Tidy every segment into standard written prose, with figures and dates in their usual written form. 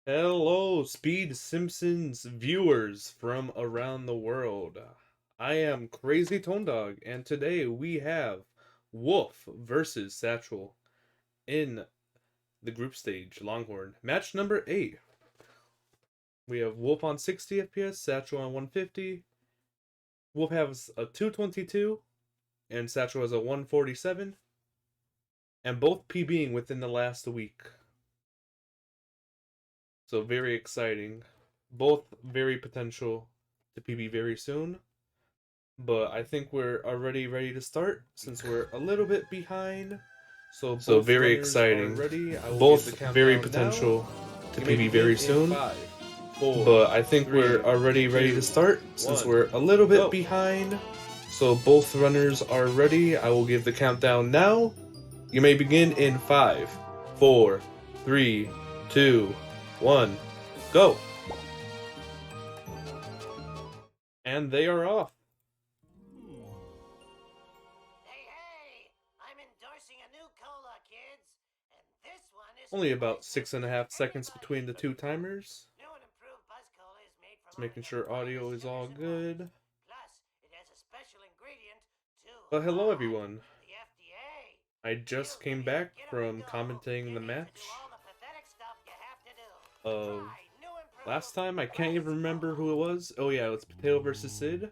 Hello, Speed Simpsons viewers from around the world. I am Crazy Tone Dog, and today we have Wolf versus Satchel in the group stage, Longhorn. Match number 8. We have Wolf on 60 FPS, Satchel on 150. Wolf has a 222, and Satchel has a 147, and both PBing within the last week. So very exciting. Both very potential to PB very soon. But I think we're already ready to start since we're a little bit behind. So both very runners exciting. are ready. I will Both give the countdown very now. potential to You may PB begin very in soon. 5, 4, But I think 3, we're already ready 2, to start since 1, we're a little bit go. behind. So both runners are ready. I will give the countdown now. You may begin in 5, 4, 3, 2, 1, go. And they are off. Hey, I'm endorsing a new cola, kids. And this one is Only about 6.5 seconds between the two timers. New and improved Buzz Cola is made from Just making sure audio is all good. Plus, it has a special ingredient too. But hello everyone. The FDA. I just came back from commentating the match of last time. I can't even remember who it was. Oh yeah, it's Potato versus Sid.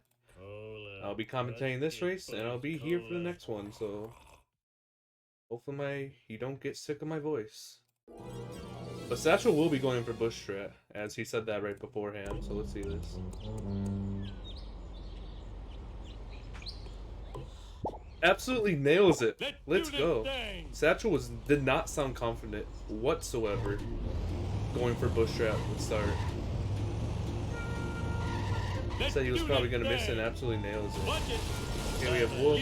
I'll be commentating this race, and I'll be here for the next one, so hopefully you don't get sick of my voice. But Satchel will be going for Bush Strat, as he said that right beforehand, so let's see this. Absolutely nails it. Let's go. Satchel did not sound confident whatsoever going for Bush Strat at the start. Said he was probably going to miss it and absolutely nails it. Okay, we have Wolf.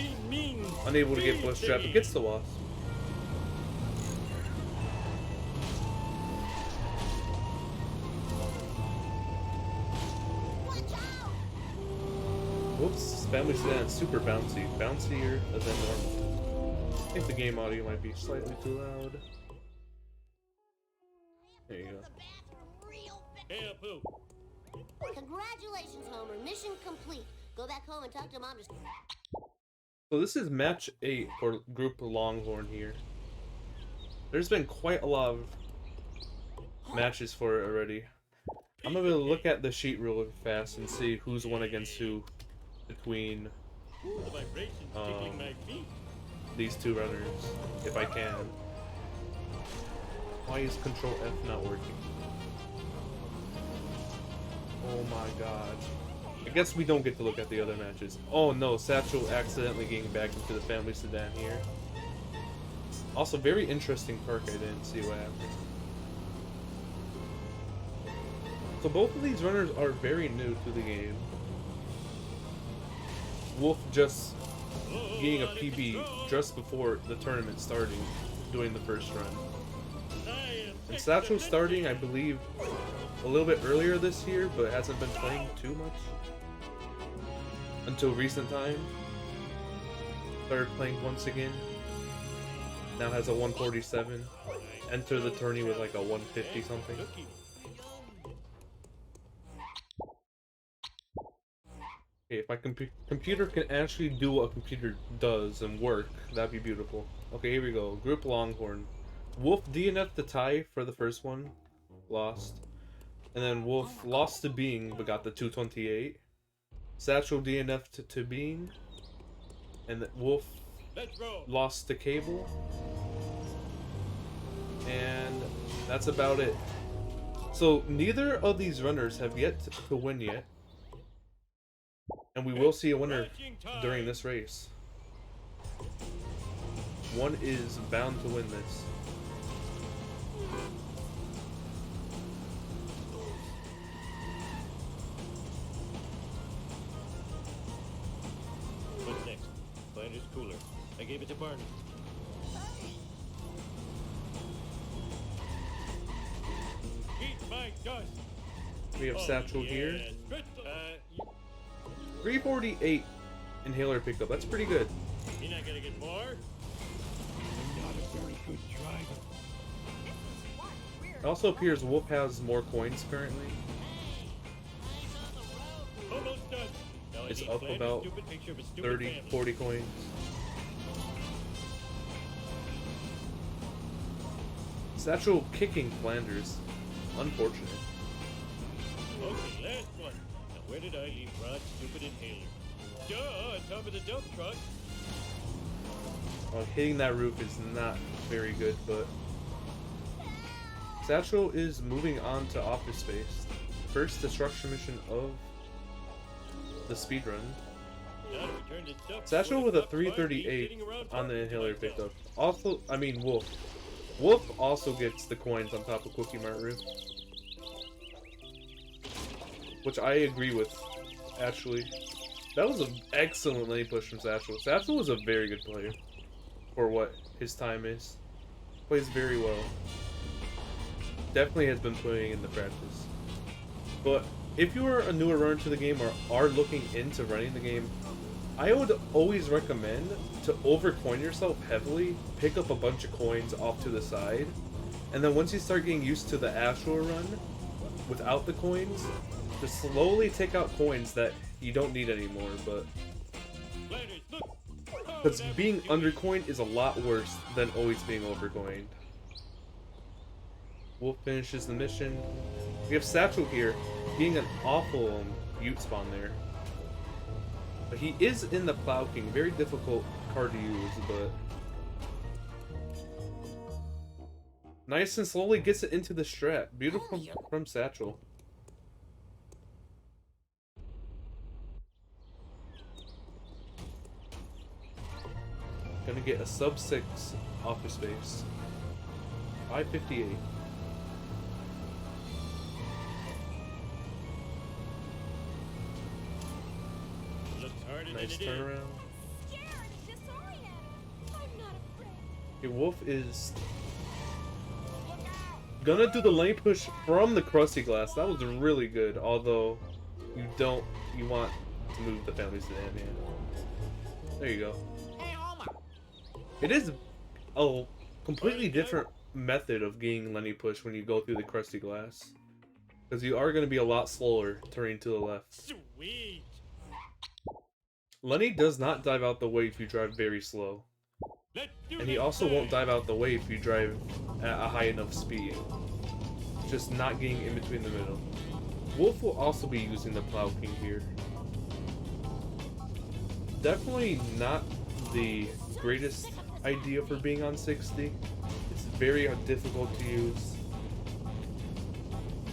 Unable to get Bush Trap, but gets the Wasp. Whoops, Family Sedan is super bouncy. Bouncier than normal. I think the game audio might be slightly too loud. There you go. Congratulations, Homer. Mission complete. Go back home and talk to Mom. So this is match 8 for Group Longhorn here. There's been quite a lot of matches for it already. I'm gonna look at the sheet real fast and see who's won against who between these two runners, if I can. Why is Control F not working? Oh my god. I guess we don't get to look at the other matches. Oh no, Satchel accidentally getting back into the Family Sedan here. Also, very interesting perk, I didn't see what happened. So both of these runners are very new to the game. Wolf just getting a PB just before the tournament starting, doing the first run. And Satchel starting, I believe, a little bit earlier this year, but hasn't been playing too much until recent time. Started playing once again. Now has a 147. Enter the tourney with like a 150 something. Okay, if my computer can actually do what a computer does and work, that'd be beautiful. Okay, here we go. Group Longhorn. Wolf DNF'd the tie for the first one. Lost. And then Wolf lost to Being, but got the 228. Satchel DNF'd to Being. And Wolf lost to Cable. And that's about it. So neither of these runners have yet to win yet. And we will see a winner during this race. One is bound to win this. What's next? Blender's cooler. I gave it to Barney. Eat my dust. We have Satchel here. Yeah. 348 inhaler pickup. That's pretty good. You're not gonna get more? I'm not a very good driver. This is what we're It also appears Wolf has more coins currently. Almost done. Now I It's need up Flanders' about stupid picture of a stupid 30, family. 40 coins. Satchel kicking Flanders. Unfortunate. Okay, last one. Now where did I leave Rod's stupid inhaler? Duh, on top of the dump truck. Hitting that roof is not very good, but Satchel is moving on to Office Space. First destruction mission of the speedrun. Now to return to stuff Satchel before with the a cops find me 338 sitting around on the talking to inhaler myself. pickup. Also, I mean Wolf. Wolf also gets the coins on top of Cookie Mart roof. Which I agree with, actually. That was an excellent lane push from Satchel. Satchel was a very good player for what his time is. Plays very well. Definitely has been putting in the practice. But if you are a newer runner to the game or are looking into running the game, I would always recommend to overcoin yourself heavily, pick up a bunch of coins off to the side, and then once you start getting used to the actual run without the coins, just slowly take out coins that you don't need anymore. But Flanders, look. Oh, because that being was stupid. undercoined is a lot worse than always being overcoined. Wolf finishes the mission. We have Satchel here, being an awful Butte spawn there. But he is in the Plow King, very difficult card to use, but nice and slowly gets it into the strat. Beautiful from Satchel. Gonna get a sub 6 Office Space. 558. Looks harder than Nice it is. turnaround. Scared and disoriented. I'm not afraid. Okay, Wolf is gonna do the lane push from the Krusty Glass. That was really good, although you want to move the family sedan, man. There you go. It is a completely different method of getting Lenny push when you go through the Krusty Glass. Because you are going to be a lot slower turning to the left. Sweet. Lenny does not dive out the way if you drive very slow. Let's do And he this also thing. won't dive out the way if you drive at a high enough speed. Just not getting in between the middle. Wolf will also be using the Plow King here. Definitely not the greatest idea for being on 60. It's very difficult to use.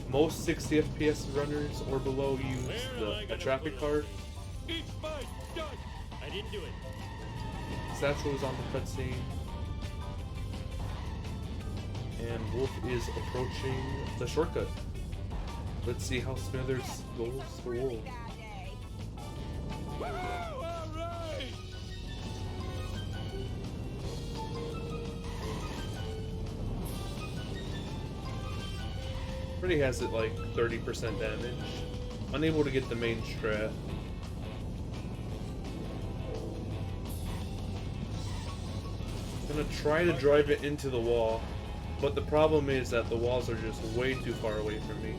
Most 60 FPS runners or below use Where am I a gonna traffic pull card. Eat my dust. I didn't do it. Satchel is on the cutscene. And Wolf is approaching the shortcut. Let's see how Smithers goes for Wolf. Woo! All right. Already has it like 30% damage. Unable to get the main strat. Gonna try to drive it into the wall, but the problem is that the walls are just way too far away from me.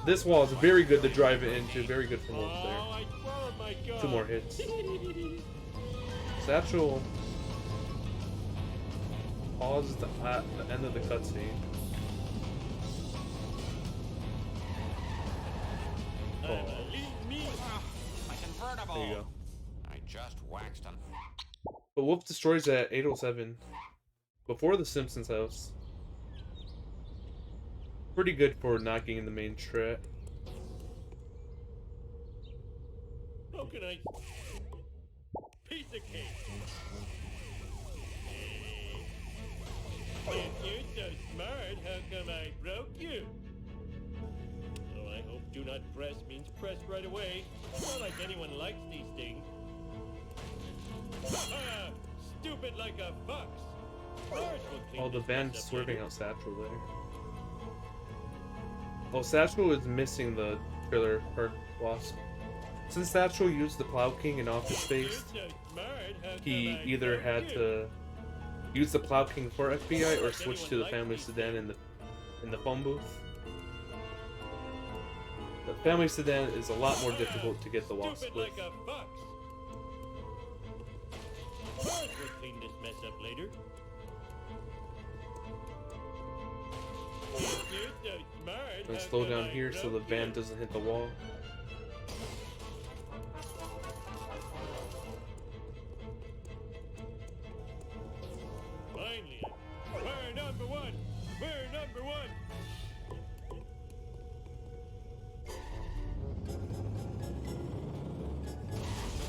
This wall is very good to drive it into, very good from Wolf Oh, there. I borrowed my gun. 2 more hits. Satchel paused at the end of the cutscene. I'm a lean meat. My convertible. There you go. I just waxed on. But Wolf destroys it at 807 before the Simpsons house. Pretty good for not getting the main strat. How can I? Piece of cake. If you're so smart, how come I broke you? Oh, I hope do not press means press right away. Not like anyone likes these things. Ha-ha! Stupid like a fox. Lars will clean Oh, the this van mess up swerving later. out Satchel there. Oh, Satchel is missing the trailer park wasp. Since Satchel used the Plow King in Office Space, You're so smart, how come he I either broke had you? to use the Plow King for FBI or Like switch anyone to the likes family these sedan things. in the phone booth. The family sedan is a lot more difficult to get the wasp Stupid with. like a fox. Birds will clean this mess up later. You're so smart. Gonna How slow come down I here so the broke van you? doesn't hit the wall. Finally, we're number one. We're number one.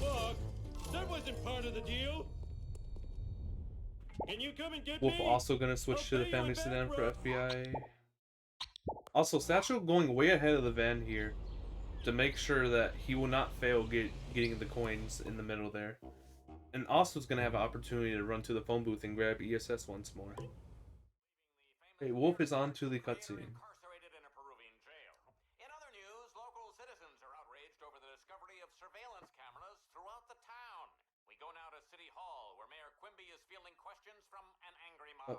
Look, that wasn't part of the deal. Can you come and get Wolf me? also gonna switch to the I'll pay you family back, sedan for bro. FBI. Also, Satchel going way ahead of the van here to make sure that he will not fail getting the coins in the middle there. And also is gonna have an opportunity to run to the phone booth and grab ESS once more. Hey, Wolf is on to the cutscene. Incarcerated in a Peruvian jail. In other news, local citizens are outraged over the discovery of surveillance cameras throughout the town. We go now to City Hall, where Mayor Quimby is fielding questions from an angry mob.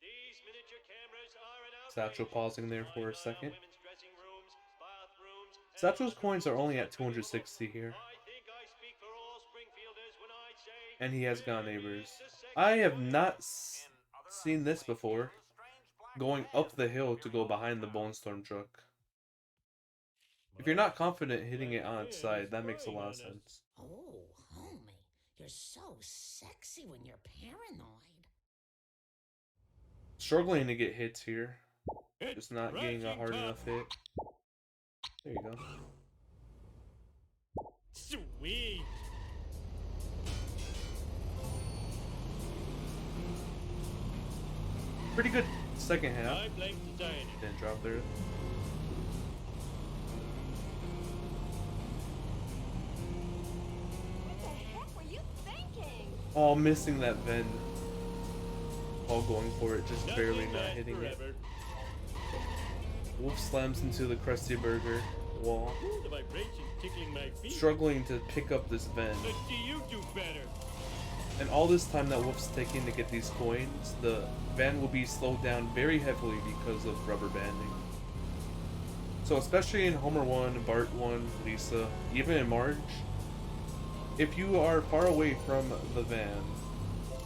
These miniature cameras are an outrage. Satchel pausing there for a Our second. women's dressing rooms, bathrooms, and Satchel's laundry coins are rooms only at are beautiful. 260 here. I think I speak for all Springfielders when I say And he has gone Mary neighbors. is the sexy I have one. not In other seen this before. Springfield, a strange black Going van up the is hill to appearing go behind the on town. Bone Storm truck. If you're not confident hitting it on its side, that makes a lot of sense. Oh, homie, you're so sexy when you're paranoid. Struggling to get hits here. Hit Just not getting a rising hard top. enough hit. There you go. Sweet. Pretty good second half. I blame society. Didn't drop there. What the heck were you thinking? Oh, missing that Ven. While going for it, just Nothing barely not lasts hitting it. forever. Wolf slams into the Krusty Burger wall. Ooh, the vibrations tickling my feet. Struggling to pick up this Ven. Let's see you do better. And all this time that Wolf's taking to get these coins, the van will be slowed down very heavily because of rubber banding. So especially in Homer 1, Bart 1, Lisa, even in Marge, if you are far away from the van,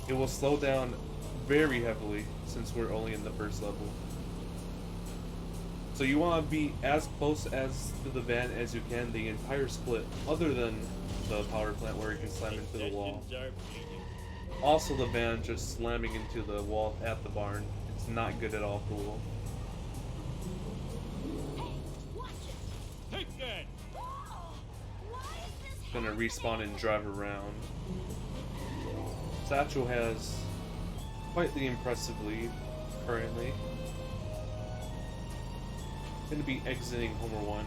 it will slow down very heavily since we're only in the first level. So you want to be as close as to the van as you can the entire split, other than the power plant where you can slam into the wall. Intestines are bleeding. Also, the van just slamming into the wall at the barn. It's not good at all for Wolf. Hey, watch it! Take that. Oh, why is this Gonna happening? respawn and drive around. Satchel has quite the impressive lead currently. Gonna be exiting Homer 1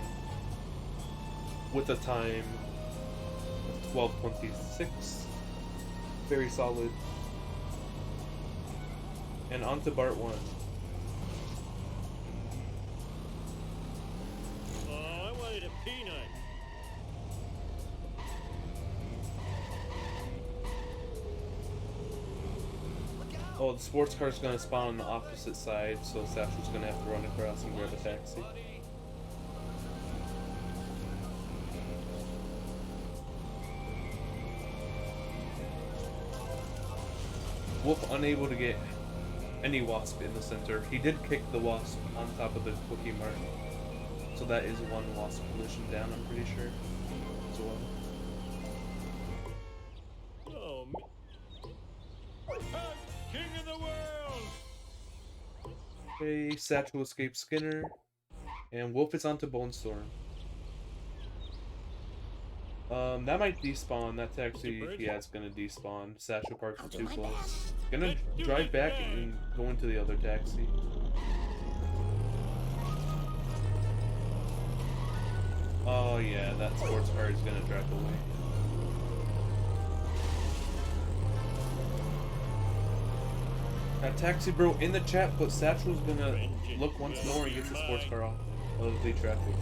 with a time of 12:26. Very solid. And on to Bart 1. Oh, I wanted a peanut. Oh, the sports car's gonna spawn on the opposite side, so Satchel's gonna have to run across and grab a taxi. Wolf unable to get any wasp in the center. He did kick the wasp on top of the Quickie Mart. So that is one wasp collision down, I'm pretty sure. As well. Oh, I'm king of the world. Okay, Satchel escapes Skinner. And Wolf is onto Bone Storm. That might despawn. That taxi, yeah, it's gonna despawn. Satchel parked I'll do too my close. best. Gonna Let's do drive it back fast. and go into the other taxi. Oh yeah, that sports car is gonna drive away. That taxi bro in the chat, but Satchel's gonna look once more and get the sports car off of the traffic.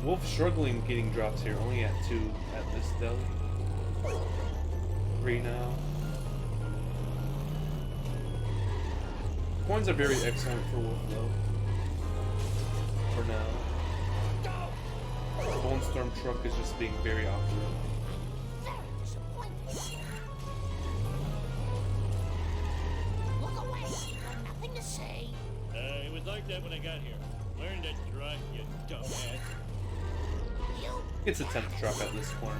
Wolf struggling getting drops here, only at 2 at this deli. 3 now. coins are very excellent for Wolf though. For now. The Bone Storm truck is just being very awkward. Very disappointing. Look away. Nothing to say. It was like that when I got here. Learn to drive, you dumbass. You It's a 10th truck at this corner.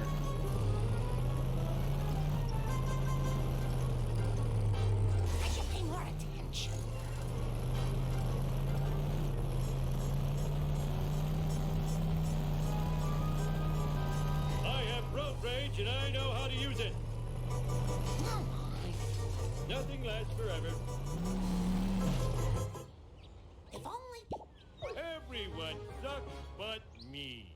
I should pay more attention. I have road rage and I know how to use it. Never mind. Nothing lasts forever. If only. Everyone sucks but me.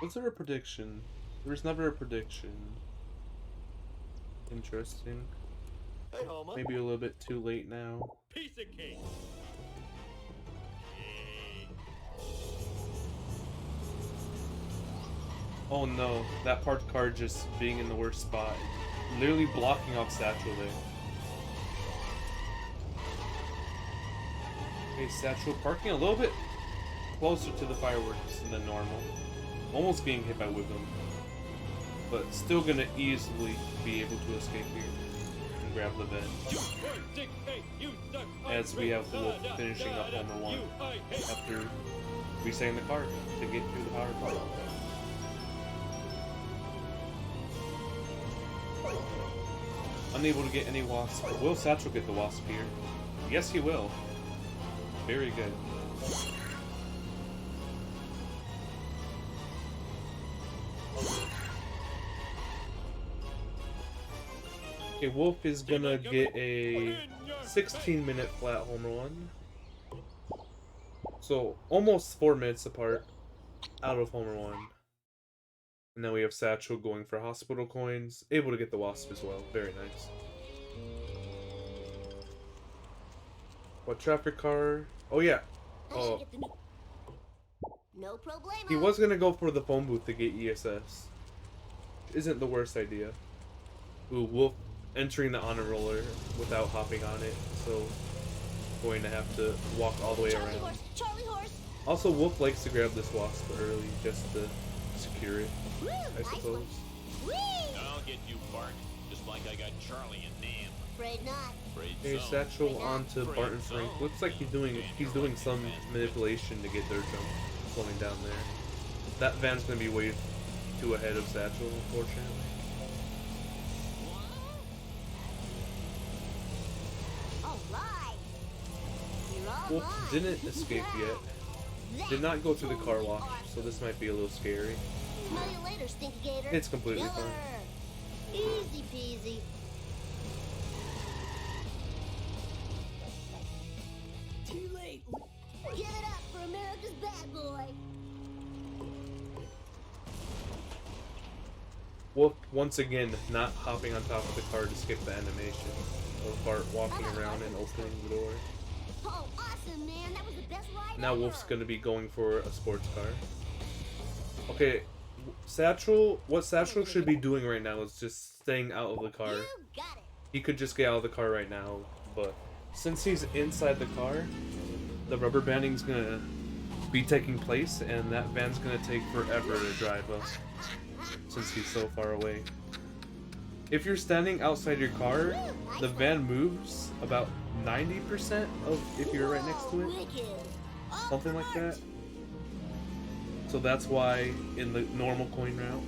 Was there a prediction? There was never a prediction. Interesting. Hey, Homer. Maybe a little bit too late now. Piece of cake. Yay. Oh no, that parked car just being in the worst spot. Literally blocking off Satchel there. Okay, Satchel parking a little bit closer to the fireworks than normal. Almost getting hit by Wiggum. But still gonna easily be able to escape here and grab the vent. You poor dick face, you suck. As we have Wolf finishing up Homer 1 after resetting the car to get through the power car. Unable to get any wasp. Will Satchel get the wasp here? Yes, he will. Very good. Okay, Wolf is gonna get a 16-minute flat Homer 1. So, almost 4 minutes apart out of Homer 1. And then we have Satchel going for hospital coins. Able to get the wasp as well. Very nice. What traffic car? Oh yeah. I should Oh, get the no problemo. he was gonna go for the phone booth to get ESS. Which isn't the worst idea. Ooh, Wolf entering the honor roller without hopping on it. So, going to have to walk all the way Charlie around. horse. Charlie horse. Also, Wolf likes to grab this wasp early just to secure it, Woo, I nice suppose. one. Whee! I'll get you, Bart. Just like I got Charlie and Nam. Afraid not. Afraid Okay, so. Satchel onto Barton Frank. Looks like he's doing some manipulation to get their jump slowing down there. That van's gonna be way too ahead of Satchel, unfortunately. All right. You're all Wolf mine. didn't escape yet. That's Did not go through the car totally wash, awesome. so this might be a little scary. Smell you later, Stinky Gator. It's completely Killer. fine. Easy peasy. Too late. Give it up for America's bad boy. Wolf once again not hopping on top of the car to skip the animation of Bart walking around and opening the door. Oh, awesome, man. That was the best ride Now ever. Wolf's gonna be going for a sports car. Okay, Satchel, what Satchel should be doing right now is just staying out of the car. You got it. He could just get out of the car right now, but since he's inside the car, the rubber banding's gonna be taking place, and that van's gonna take forever to drive up since he's so far away. If you're standing outside your car, the van moves about 90% of if you're right next to it. Wicked. Oh, Something like Bart. that. So that's why in the normal coin route,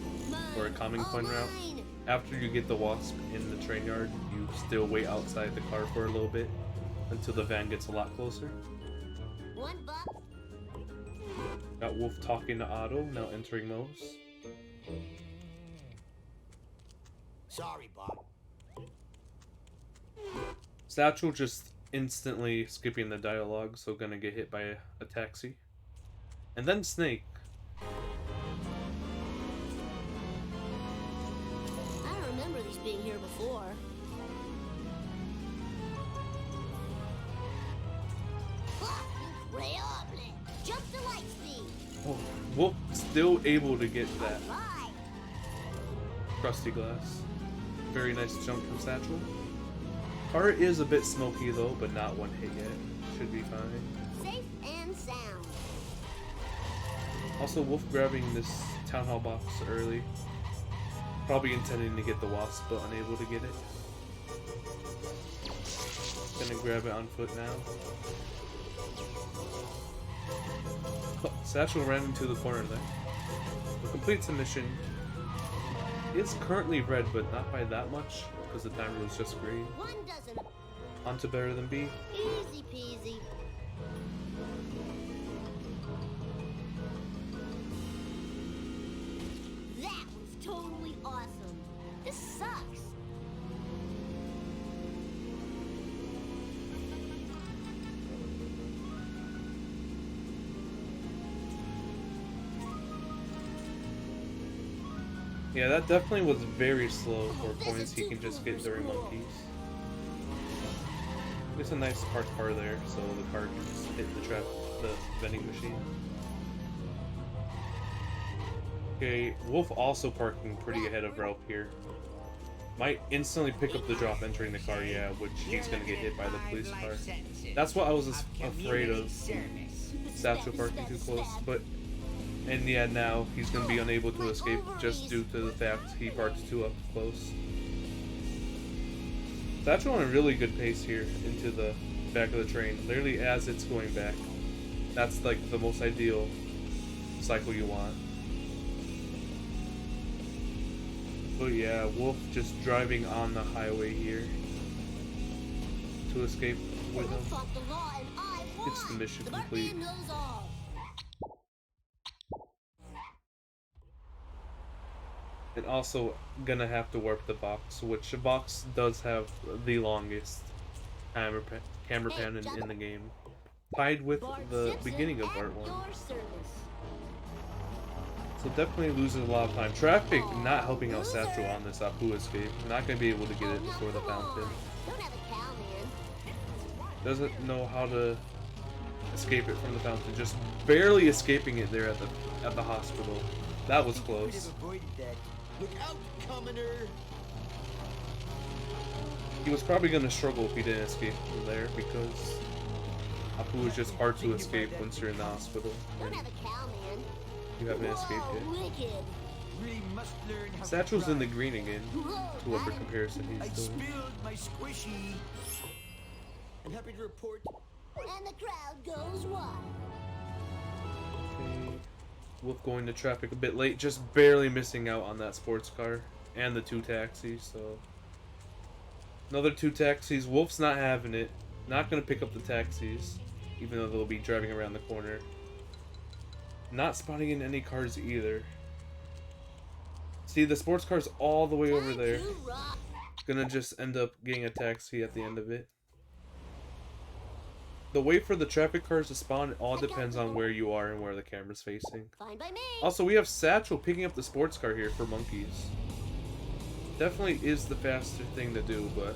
or a common All coin route, mine. after you get the wasp in the train yard, you still wait outside the car for a little bit until the van gets a lot closer. $1. Got Wolf talking to Otto, now entering Moe's. Sorry, Bart. Satchel just instantly skipping the dialogue, so gonna get hit by a taxi. And then Snake. I don't remember these being here before. Incredible. Jump to light speed. Oh, Wolf still able to get that Right. crusty glass. Very nice jump from Satchel. Car is a bit smoky though, but not one hit yet. Should be fine. Safe and sound. Also, Wolf grabbing this town hall box early. Probably intending to get the wasp, but unable to get it. Gonna grab it on foot now. Oh, Satchel ran into the corner there. We'll complete the mission. It's currently red, but not by that much, because the timer was just green. One doesn't. On to better than B. Easy peasy. That was totally awesome. This sucks. Yeah, that definitely was very slow for points he can just get during monkeys. It's a nice parked car there, so the car can just hit the vending machine. Okay, Wolf also parking pretty ahead of Ralph here. Might instantly pick up the drop entering the car, yeah, which he's gonna get hit by the police car. That's what I was afraid of. Satchel parking too close, but and yeah, now he's gonna be unable to escape just due to the fact he parked too up close. Satchel on a really good pace here into the back of the train, literally as it's going back. That's like the most ideal cycle you want. But yeah, Wolf just driving on the highway here to escape with him. It's the mission complete. And also gonna have to warp the box, which the box does have the longest camera pan in the game, tied with the beginning of Part 1. So definitely loses a lot of time. Traffic not helping out Satchel on this Apu escape. Not gonna be able to get it before the fountain. Doesn't know how to escape it from the fountain. Just barely escaping it there at the hospital. That was close. Look out, commoner! He was probably going to struggle if he didn't escape from there, because Apu is just hard to escape once you're in the hospital. And you haven't escaped yet. We must learn how Satchel's to in the drive. green again, to whatever comparison I he's doing. spilled my squishy. I'm happy to report. And the crowd goes wild. Okay. Wolf going to traffic a bit late, just barely missing out on that sports car and the 2 taxis, so another 2 taxis. Wolf's not having it. Not going to pick up the taxis, even though they'll be driving around the corner. Not spotting in any cars either. See, the sports car's all the way over there. Gonna just end up getting a taxi at the end of it. The way for the traffic cars to spawn, it all depends on where you are and where the camera's facing. Fine by me. Also, we have Satchel picking up the sports car here for monkeys. Definitely is the faster thing to do, but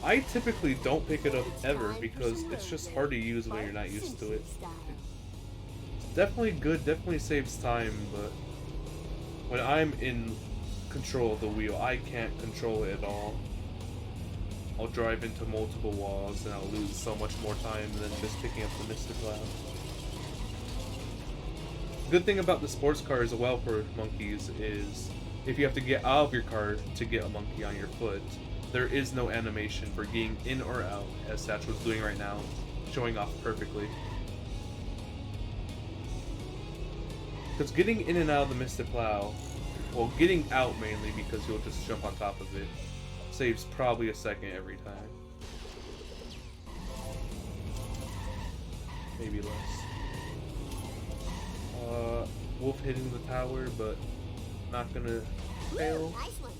I typically don't pick it up ever because it's just hard to use when you're not used to it. It's definitely good, definitely saves time, but when I'm in control of the wheel, I can't control it at all. I'll drive into multiple walls and I'll lose so much more time than just picking up the Mr. Cloud. Good thing about the sports car as well for monkeys is if you have to get out of your car to get a monkey on your foot, there is no animation for getting in or out, as Satchel's doing right now, showing off perfectly. Because getting in and out of the Mr. Plow, well, getting out mainly because you'll just jump on top of it, saves probably a second every time. Maybe less. Wolf hitting the tower, but not gonna fail. Nice one.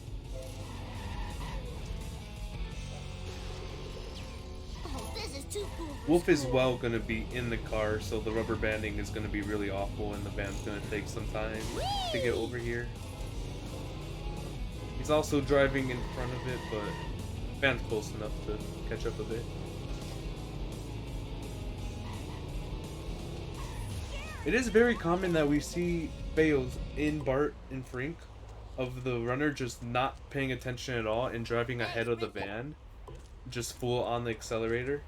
Oh, this is too cool for Wolf is school. well gonna be in the car, so the rubber banding is gonna be really awful and the van's gonna take some time to get over here. He's also driving in front of it, but the van's close enough to catch up a bit. It is very common that we see fails in Bart and Frink. of the runner just not paying attention at all and driving ahead of the van, just full on the accelerator.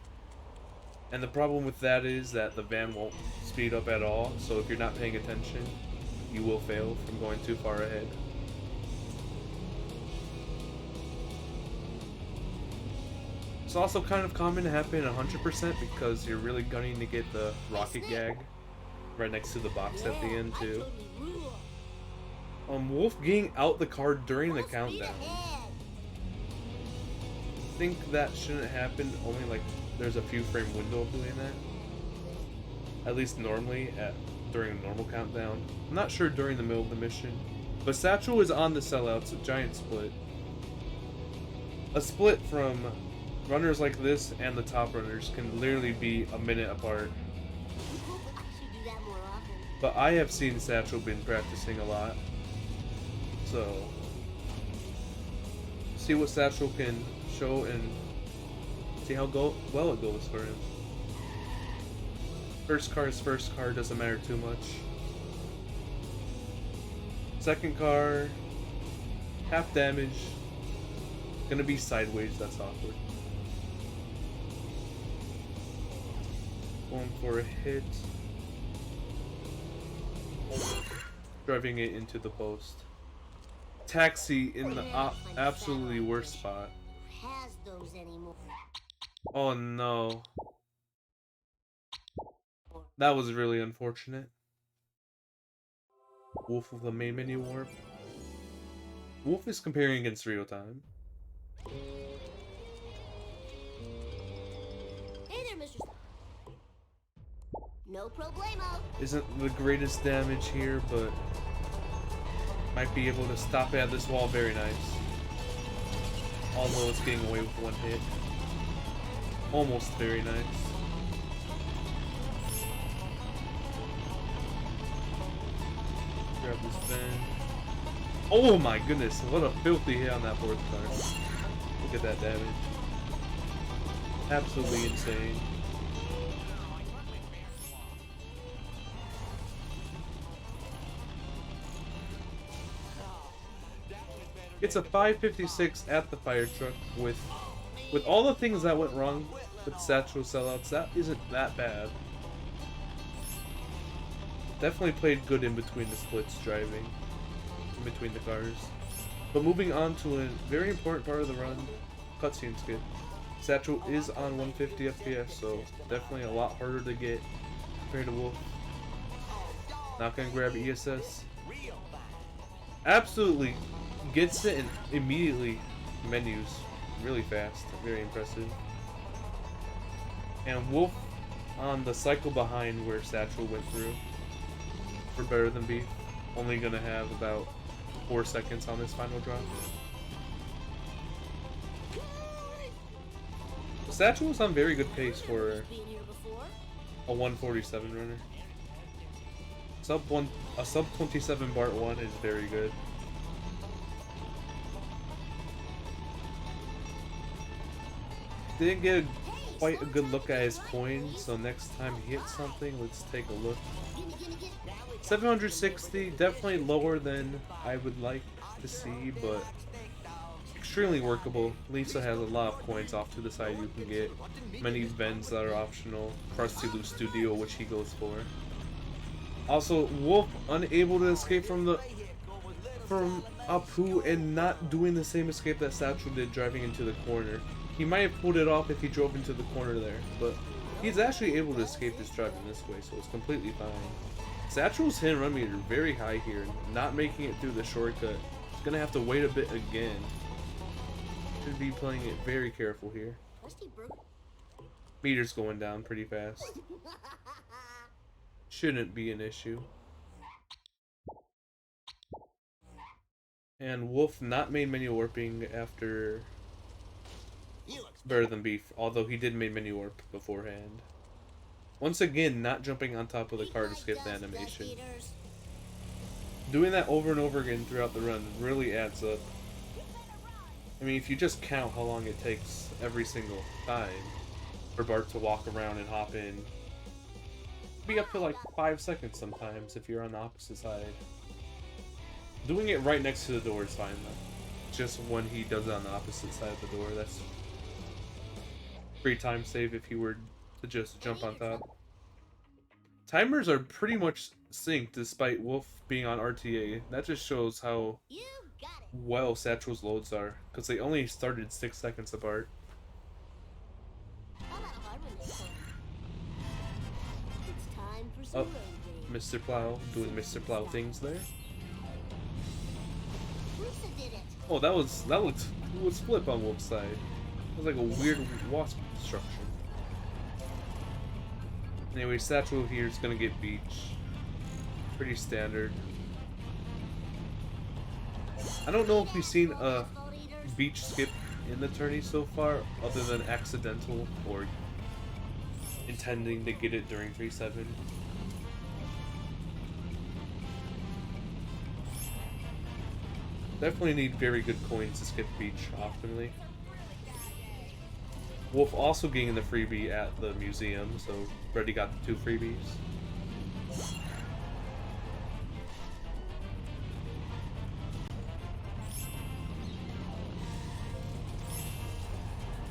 And the problem with that is that the van won't speed up at all, so if you're not paying attention, you will fail from going too far ahead. It's also kind of common to happen 100% because you're really gunning to get the rocket gag right next to the box at the end too. Wolf getting out the car during the countdown. I think that shouldn't happen, only like there's a few frame window of doing that. At least normally during a normal countdown. I'm not sure during the middle of the mission. But Satchel is on the sellouts, a giant split. A split from runners like this and the top runners can literally be a minute apart. But I have seen Satchel been practicing a lot. So see what Satchel can show and see how well it goes for him. First car is first car, doesn't matter too much. Second car, half damage. Gonna be sideways, that's awkward. Going for a hit. Driving it into the post. Taxi in the absolutely worst spot. Oh no. That was really unfortunate. Wolf with the main menu warp. Wolf is comparing against real time. Hey there, Mr. No problemo. Isn't the greatest damage here, but might be able to stop it at this wall. Very nice. Although it's getting away with one hit. Almost very nice. Grab this van. Oh my goodness, what a filthy hit on that fourth car. Look at that damage. Absolutely insane. It's a 556 at the fire truck with all the things that went wrong with Satchel sellouts. That isn't that bad. Definitely played good in between the splits driving, in between the cars. But moving on to a very important part of the run, cutscene skip. Satchel is on 150 FPS, so definitely a lot harder to get compared to Wolf. Not gonna grab ESS. Absolutely gets it and immediately menus really fast. Very impressive. And Wolf on the cycle behind where Satchel went through for better than beef. Only gonna have about 4 seconds on this final drop. Satchel was on very good pace for a 147 runner. A sub 27 Bart 1 is very good. Didn't get quite a good look at his coin, so next time he hits something, let's take a look. 760, definitely lower than I would like to see, but extremely workable. Lisa has a lot of coins off to the side you can get. Many vents that are optional. Krusty Lou Studio, which he goes for. Also, Wolf unable to escape from Apu and not doing the same escape that Satchel did driving into the corner. He might have pulled it off if he drove into the corner there, but he's actually able to escape this driving this way, so it's completely fine. Satchel's hit and run meter very high here, not making it through the shortcut. He's gonna have to wait a bit again. Should be playing it very careful here. Meter's going down pretty fast. Shouldn't be an issue. And Wolf not main menu warping after Better Than Beef, although he did main menu warp beforehand. Once again, not jumping on top of the car to skip the animation. Doing that over and over again throughout the run really adds up. I mean, if you just count how long it takes every single time for Bart to walk around and hop in, it'd be up to like 5 seconds sometimes if you're on the opposite side. Doing it right next to the door is fine though. Just when he does it on the opposite side of the door, that's free time save if he were to just jump on top. Timers are pretty much synced despite Wolf being on RTA. That just shows how You got it. well Satchel's loads are, because they only started 6 seconds apart. I'll have a hard one this time. It's time for some Oh, road games. Mr. Plow doing Mr. Plow things there. Roosa did it. Oh, that looked it was flip on Wolf's side. It was like a weird wasp structure. Anyway, Satchel here is gonna get beach. Pretty standard. I don't know if we've seen a beach skip in the tourney so far, other than accidental or intending to get it during 3-7. Definitely need very good coins to skip beach optimally. Wolf also getting the freebie at the museum, so already got the 2 freebies.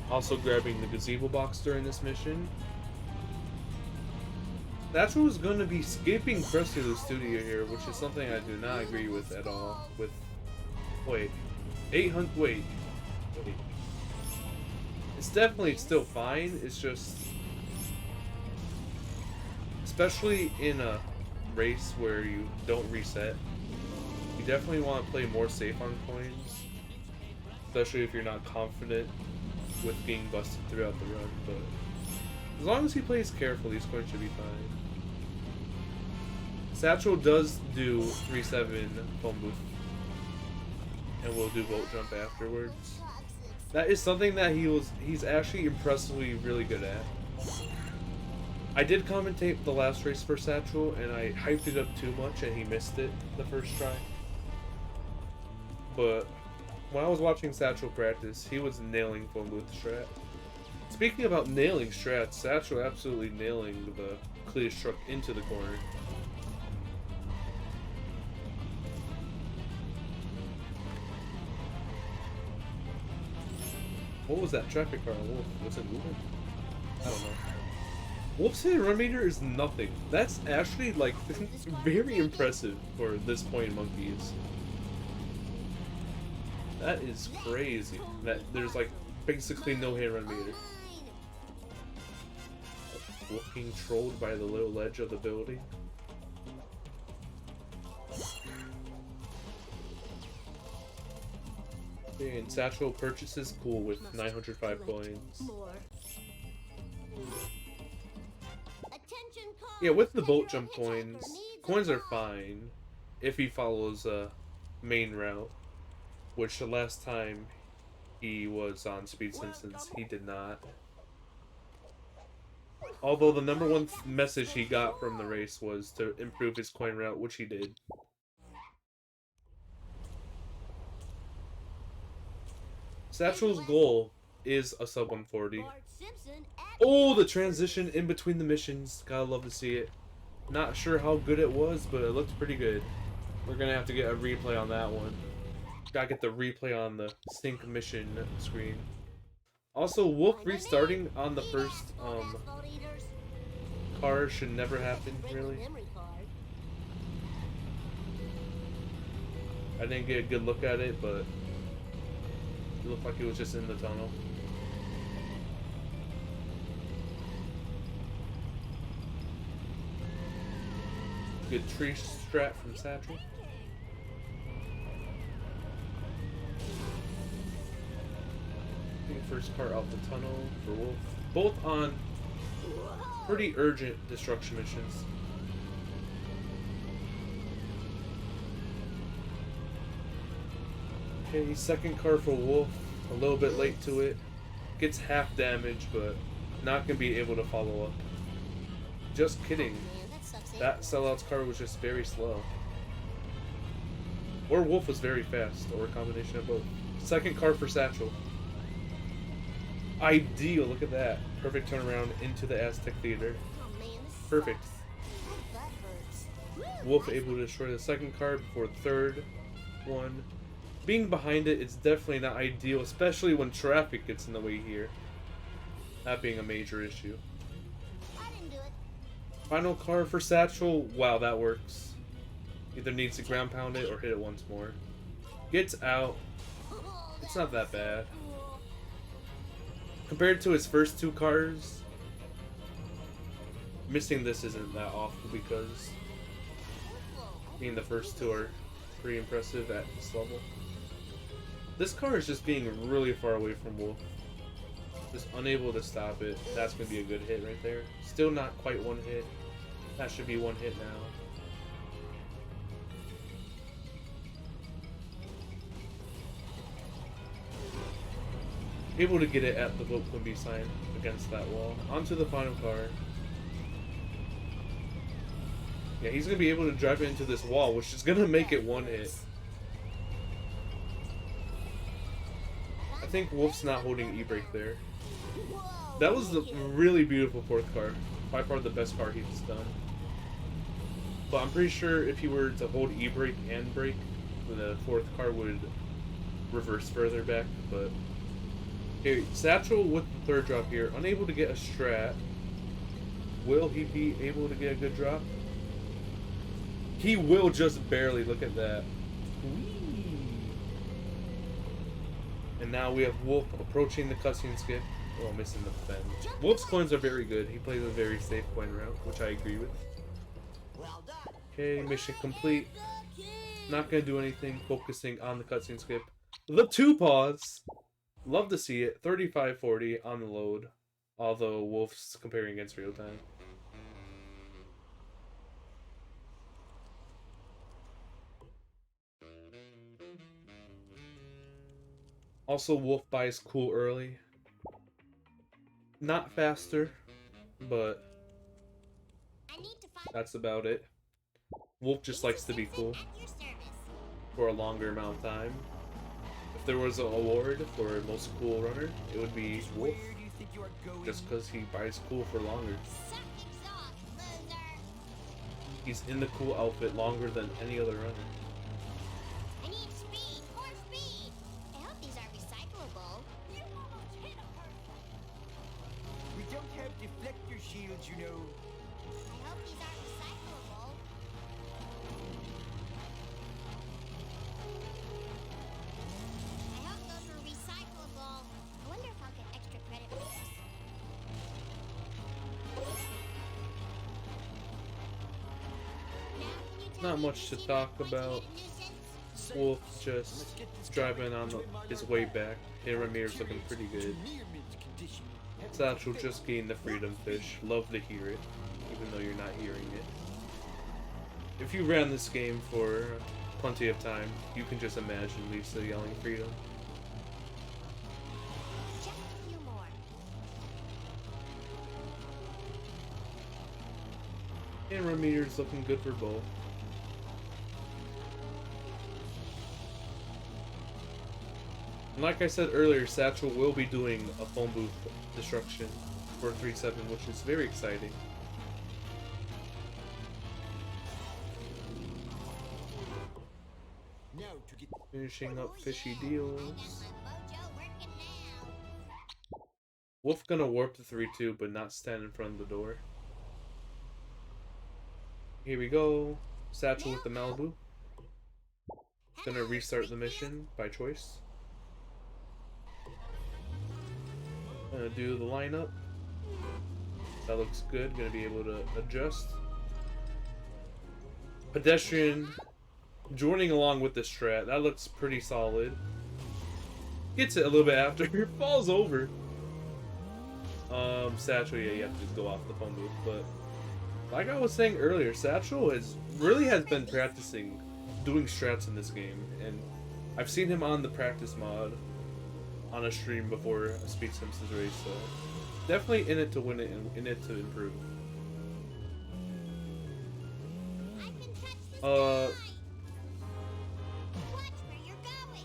Also grabbing the gazebo box during this mission. That's what was going to be skipping Krusty the Studio here, which is something I do not agree with at all. With wait, 800. Wait. It's definitely still fine. It's just, especially in a race where you don't reset, you definitely want to play more safe on coins, especially if you're not confident with being busted throughout the run. But as long as he plays carefully, these coins should be fine. Satchel does do 3-7 phone booth, and we'll do boat jump afterwards. That is something that he's actually impressively really good at. I did commentate the last race for Satchel, and I hyped it up too much, and he missed it the first try. But when I was watching Satchel practice, he was nailing phone booth strat. Speaking about nailing strats, Satchel absolutely nailing the clear struck into the corner. What was that traffic car on Wolf? Was it moving? I don't know. Wolf's hit and run meter is nothing. That's actually like very impressive for this point in Monkeys. That is crazy. That there's like basically no hit and run meter. Wolf being trolled by the little ledge of the building. And Satchel purchases cool with 905 coins. Yeah, with the boat jump coins are fine if he follows a main route, which the last time he was on Speed Simpsons, he did not. Although the number one message he got from the race was to improve his coin route, which he did. Satchel's goal is a sub 140. Oh, the transition in between the missions. Gotta love to see it. Not sure how good it was, but it looked pretty good. We're gonna have to get a replay on that one. Gotta get the replay on the sync mission screen. Also, Wolf restarting on the first car should never happen, really. I didn't get a good look at it, but it looked like it was just in the tunnel. Good tree strat from Satchel. First car out the tunnel for Wolf. Both on pretty urgent destruction missions. Okay, second car for Wolf. A little bit late to it. Gets half damage, but not gonna be able to follow up. Just kidding. That sellout's car was just very slow. Or Wolf was very fast, or a combination of both. Second car for Satchel. Ideal, look at that. Perfect turnaround into the Aztec Theater. Perfect. Wolf able to destroy the second car before the third. one. Being behind it is definitely not ideal, especially when traffic gets in the way here. That being a major issue. I didn't do it. Final car for Satchel. Wow, that works. Either needs to ground pound it or hit it once more. Gets out. It's not that bad. Compared to his first two cars, missing this isn't that awful because the first two are pretty impressive at this level. This car is just being really far away from Wolf. Just unable to stop it. That's going to be a good hit right there. Still not quite one hit. That should be one hit now. Able to get it at the vote Quimby sign against that wall. Onto the final car. Yeah, he's going to be able to drive into this wall, which is going to make it one hit. I think Wolf's not holding e-brake there. That was the really beautiful fourth car. By far the best car he's done. But I'm pretty sure if he were to hold e-brake and brake, the fourth car would reverse further back. But okay, Satchel with the third drop here, unable to get a strat. Will he be able to get a good drop? He will just barely. Look at that. And now we have Wolf approaching the cutscene skip. Oh, missing the bend. Wolf's coins are very good. He plays a very safe coin route, which I agree with. Okay, mission complete. Not gonna do anything. Focusing on the cutscene skip. The two pause. Love to see it. 3540 on the load. Although Wolf's comparing against real time. Also, Wolf buys cool early. Not faster, but that's about it. Wolf just likes to be cool for a longer amount of time. If there was an award for most cool runner, it would be Wolf. Just because he buys cool for longer. He's in the cool outfit longer than any other runner. I need speed, more speed. I hope these are recyclable. You almost hit a person. We don't have deflector shields, you know. I hope these are recyclable. I hope those were recyclable. I wonder if I'll get extra credit for this. Now, can you tell Not me much if to you see talk my about. pointy nuisance? Wolf just driving on his way back. Ramir's looking pretty good. Satchel just gained the freedom fish. Love to hear it, even though you're not hearing it. If you ran this game for plenty of time, you can just imagine Lisa yelling freedom. Just a few more. And Ramir's looking good for both. And like I said earlier, Satchel will be doing a phone booth destruction for 3.7, which is very exciting. Now to get Finishing up fishy I deals. got my mojo working now. Wolf gonna warp the 3-2, but not stand in front of the door. Here we go. Satchel with the Malibu. Gonna restart the mission by choice. Gonna do the lineup. That looks good. Gonna be able to adjust. Pedestrian joining along with the strat. That looks pretty solid. Gets it a little bit after. Falls over. Satchel, yeah, you have to just go off the phone booth. But like I was saying earlier, Satchel has been practicing doing strats in this game, and I've seen him on the practice mod on a stream before a Speed Simpsons race, so definitely in it to win it and in it to improve. I can touch the sky. Watch where you're going.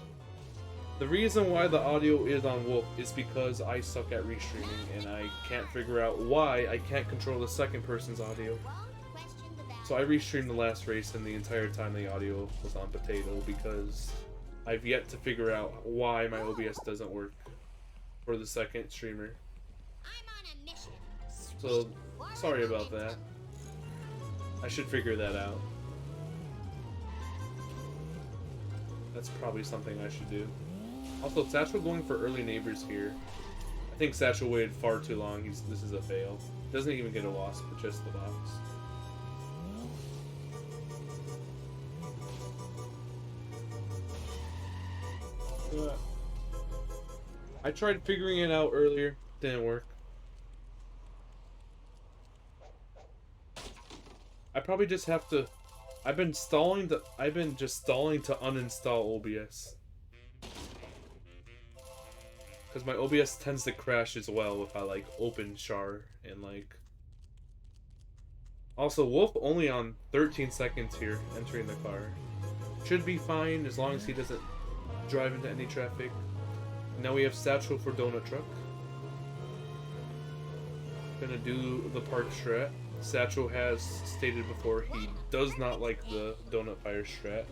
The reason why the audio is on Wolf is because I suck at restreaming and I can't figure out why I can't control the second person's audio. Won't question the value. So I restreamed the last race, and the entire time the audio was on potato because I've yet to figure out why my OBS doesn't work for the second streamer. I'm on a mission. So sorry about that. I should figure that out. That's probably something I should do. Also, Satchel going for early neighbors here. I think Satchel waited far too long. This is a fail. Doesn't even get a wasp, but just the box. I tried figuring it out earlier. Didn't work. I probably just have to. I've been just stalling to uninstall OBS. Because my OBS tends to crash as well if I like open char and like. Also, Wolf only on 13 seconds here entering the car. Should be fine as long as he doesn't drive into any traffic. Now we have Satchel for Donut Truck. Gonna do the park strat. Satchel has stated before he does not like the Donut Fire strat.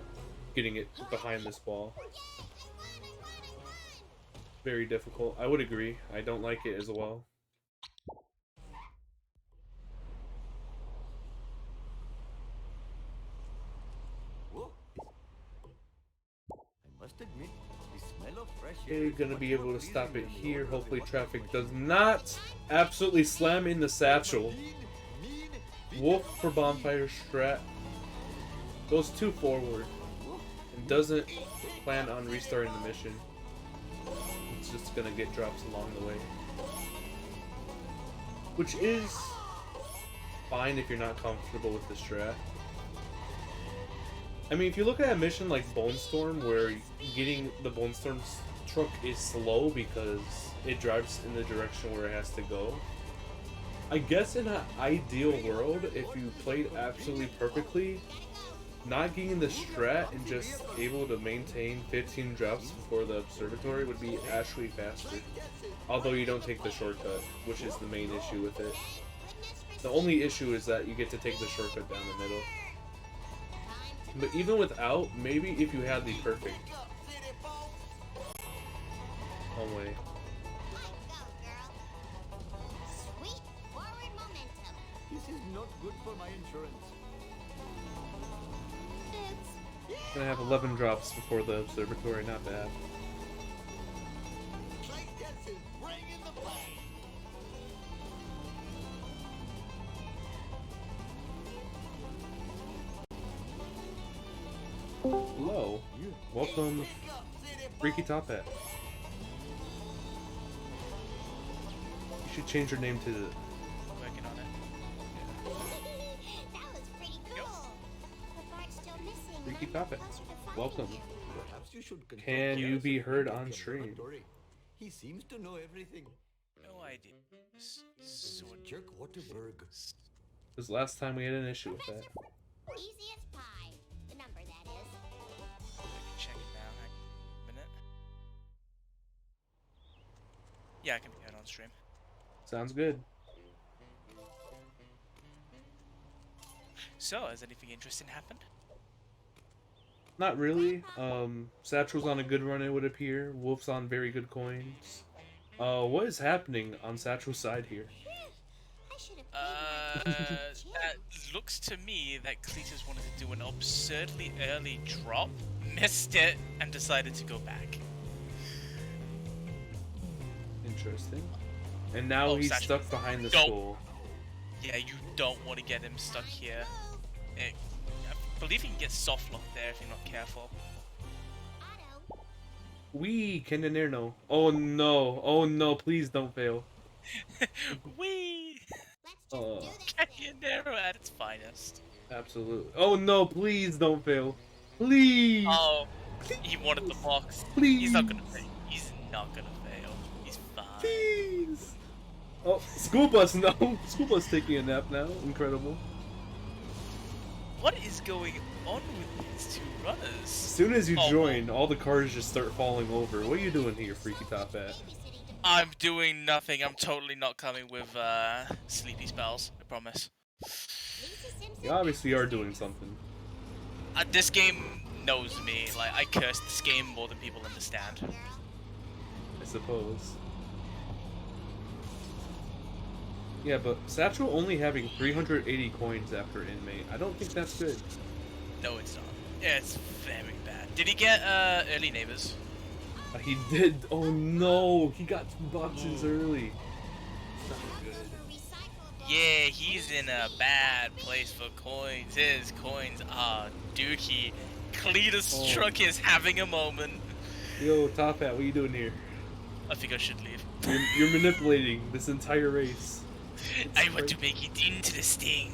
Getting it behind this wall. Very difficult. I would agree. I don't like it as well. Whoa. I must admit, the smell of fresh air Okay, is gonna much be able more to stop pleasing it than the here. odor of Hopefully the traffic water. does not absolutely slam in the Satchel. Wolf for Bonfire strat. Goes too forward. And doesn't plan on restarting the mission. It's just gonna get drops along the way. Which is fine if you're not comfortable with the strat. I mean, if you look at a mission like Bone Storm, where getting the Bone Storm's truck is slow because it drives in the direction where it has to go. I guess in an ideal world, if you played absolutely perfectly, not getting the strat and just able to maintain 15 drops before the observatory would be actually faster. Although you don't take the shortcut, which is the main issue with it. The only issue is that you get to take the shortcut down the middle. But even without, maybe if you had the perfect. Oh wait. Sweet forward momentum. This is not good for my insurance. Gonna have 11 drops before the observatory, not bad. Hello. Welcome, Freaky Top Hat. You should change your name to Working on it. That was pretty cool. The part's still missing. Freaky We're Top Hat. closer to finding Welcome. it. Perhaps you should consult Can you Garrison be heard Frank on at the stream? laboratory. He seems to know everything. No idea. Sort Jerk Waterberg. This last time we had an issue with that. Easy as pie. The number, that is. I can check it now. Hang on a minute. Yeah, I can be heard on stream. Sounds good. So, has anything interesting happened? Not really. Satchel's on a good run, it would appear. Wolf's on very good coins. What is happening on Satchel's side here? I should have paid more attention to the That looks to me that Cletus wanted to do an absurdly early drop, missed it, and decided to go back. Interesting. And now Oh, he's Satchel. stuck behind the Don't. skull. Yeah, you don't want to get him stuck here. I believe he can get soft locked there if you're not careful. Otto. Wee, Canonero. Oh no. Oh no, please don't fail. Whee! Let's just do this thing. Canyonero at its finest. Absolutely. Oh no, please don't fail. Please. Oh, he wanted the box. Please. He's not gonna fail. He's not gonna fail. He's fine. Please. Oh, school bus, no. School bus taking a nap now. Incredible. What is going on with these two runners? As soon as you Oh, join, all the cars just start falling over. What are you doing here, Freaky Top Hat? Babysitting department. I'm doing nothing. I'm totally not coming with sleepy spells. I promise. Lisa Simpson You obviously are doing something. This game knows me. Like, I curse this game more than people understand. I suppose. Yeah, but Satchel only having 380 coins after inmate. I don't think that's good. No, it's not. It's very bad. Did he get early neighbors? He did. Oh no, he got 2 boxes early. Not good. Yeah, he's in a bad place for coins. His coins are dookie. Cletus' truck is having a moment. Yo, Top Hat, what are you doing here? I think I should leave. You're manipulating this entire race. I want to make it into this thing.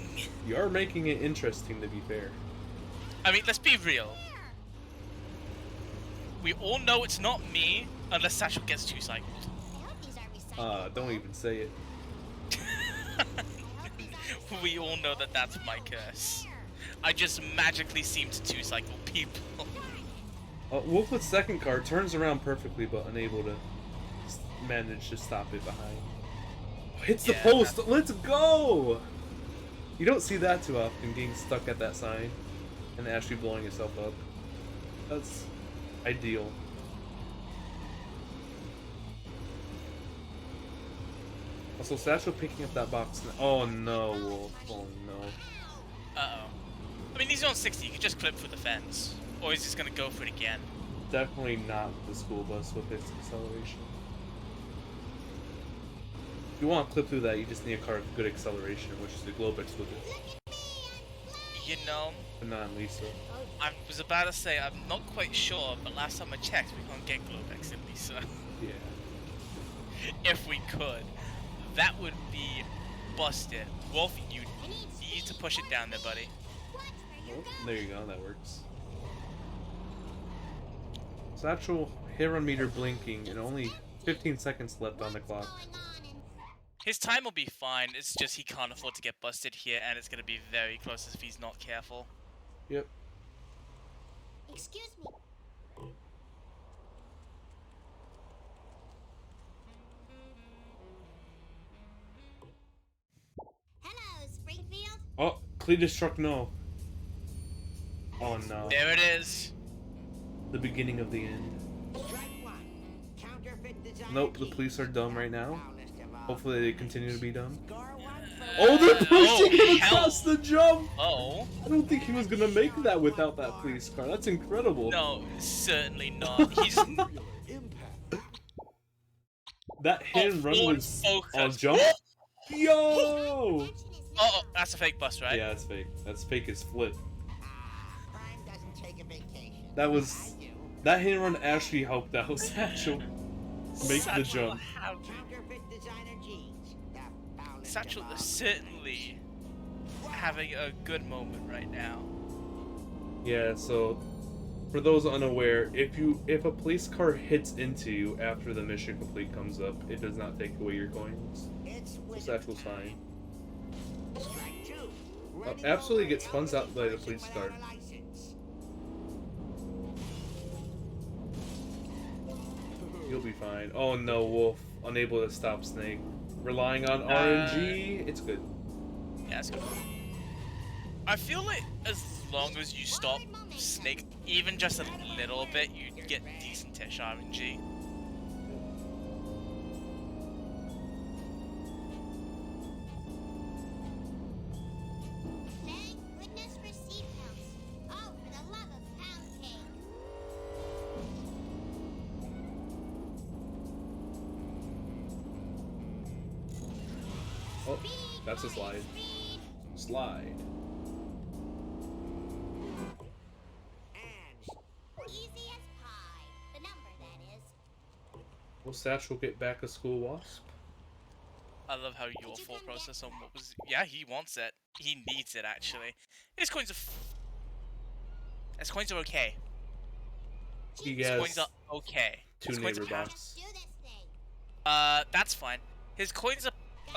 You are making it interesting, to be fair. I mean, let's be real. We all know it's not me unless Satchel gets 2 cycled. Don't even say it. We all know that that's my curse. I just magically seem to 2-cycle people. Wolf with second card turns around perfectly, but unable to manage to stop it behind. Hits the post. Let's go! You don't see that too often, getting stuck at that sign and actually blowing yourself up. That's ideal. Also, Satchel picking up that box. Oh no, Wolf. Oh no. Uh-oh. I mean, he's on 60. He could just clip through the fence. Or he's just gonna go for it again. Definitely not the school bus with its acceleration. If you want to clip through that, you just need a car with good acceleration, which is the Globex with it. You know, But not Lisa. I was about to say, I'm not quite sure, but last time I checked, we can't get Globex in Lisa. Yeah. If we could. That would be busted. Wolf, you need to push it down there, buddy. Oh, there you go, that works. Satchel hit run meter blinking and only 15 seconds left on the clock. His time will be fine, it's just he can't afford to get busted here, and it's gonna be very close if he's not careful. Yep. Excuse me. Hello, Springfield. Oh, Cletus truck no. Oh no. There it is. The beginning of the end. Nope, the police are dumb right now. Hopefully they continue to be dumb. Oh, they're pushing him across the jump! Oh. I don't think he was gonna make that without that police car. That's incredible. No, certainly not. He's That hit and run was focus. on jump. Yo! Oh, that's a fake bus, right? Yeah, that's fake. That's fake as flip. Crime doesn't take a vacation. That hit and run actually helped out Satchel make the jump. Counterfeit designer jeans. Satchel is certainly having a good moment right now. Yeah, so for those unaware, if a police car hits into you after the mission complete comes up, it does not take away your coins. So Satchel's fine. Absolutely gets spun out by the police car. You'll be fine. Oh no, Wolf. Unable to stop Snake. Relying on RNG. It's good. Yeah, it's good. I feel like as long as you stop Snake even just a little bit, you get decent-ish RNG. Thank goodness for seatbelts. Oh, for the love of pound cake. Oh, that's a slide. Slide. Easy as pie. The number, that is. Will Satchel get back a school wasp? I love how your full process on what was... Yeah, he wants it. He needs it, actually. His coins are... His coins are okay. He His has coins are okay. 2 His coins neighbor are box. Do this thing. that's fine. His coins are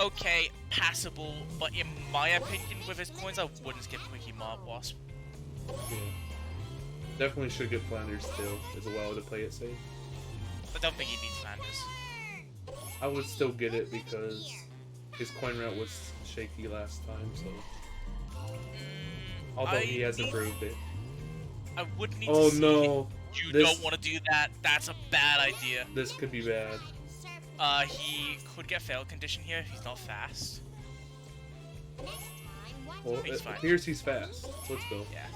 okay, passable, but in my opinion, with his coins, I wouldn't skip Quickie Mob Wasp. Yeah. Definitely should get Flanders still as well to play it safe. I don't think he needs Flanders. I would still get it because his coin route was shaky last time, so. Although he has need- improved it. I would need Oh to see no. You This- don't want to do that. That's a bad idea. This could be bad. He could get fail condition here if he's not fast. Well, He's it fine. appears he's fast. Let's go. Yeah.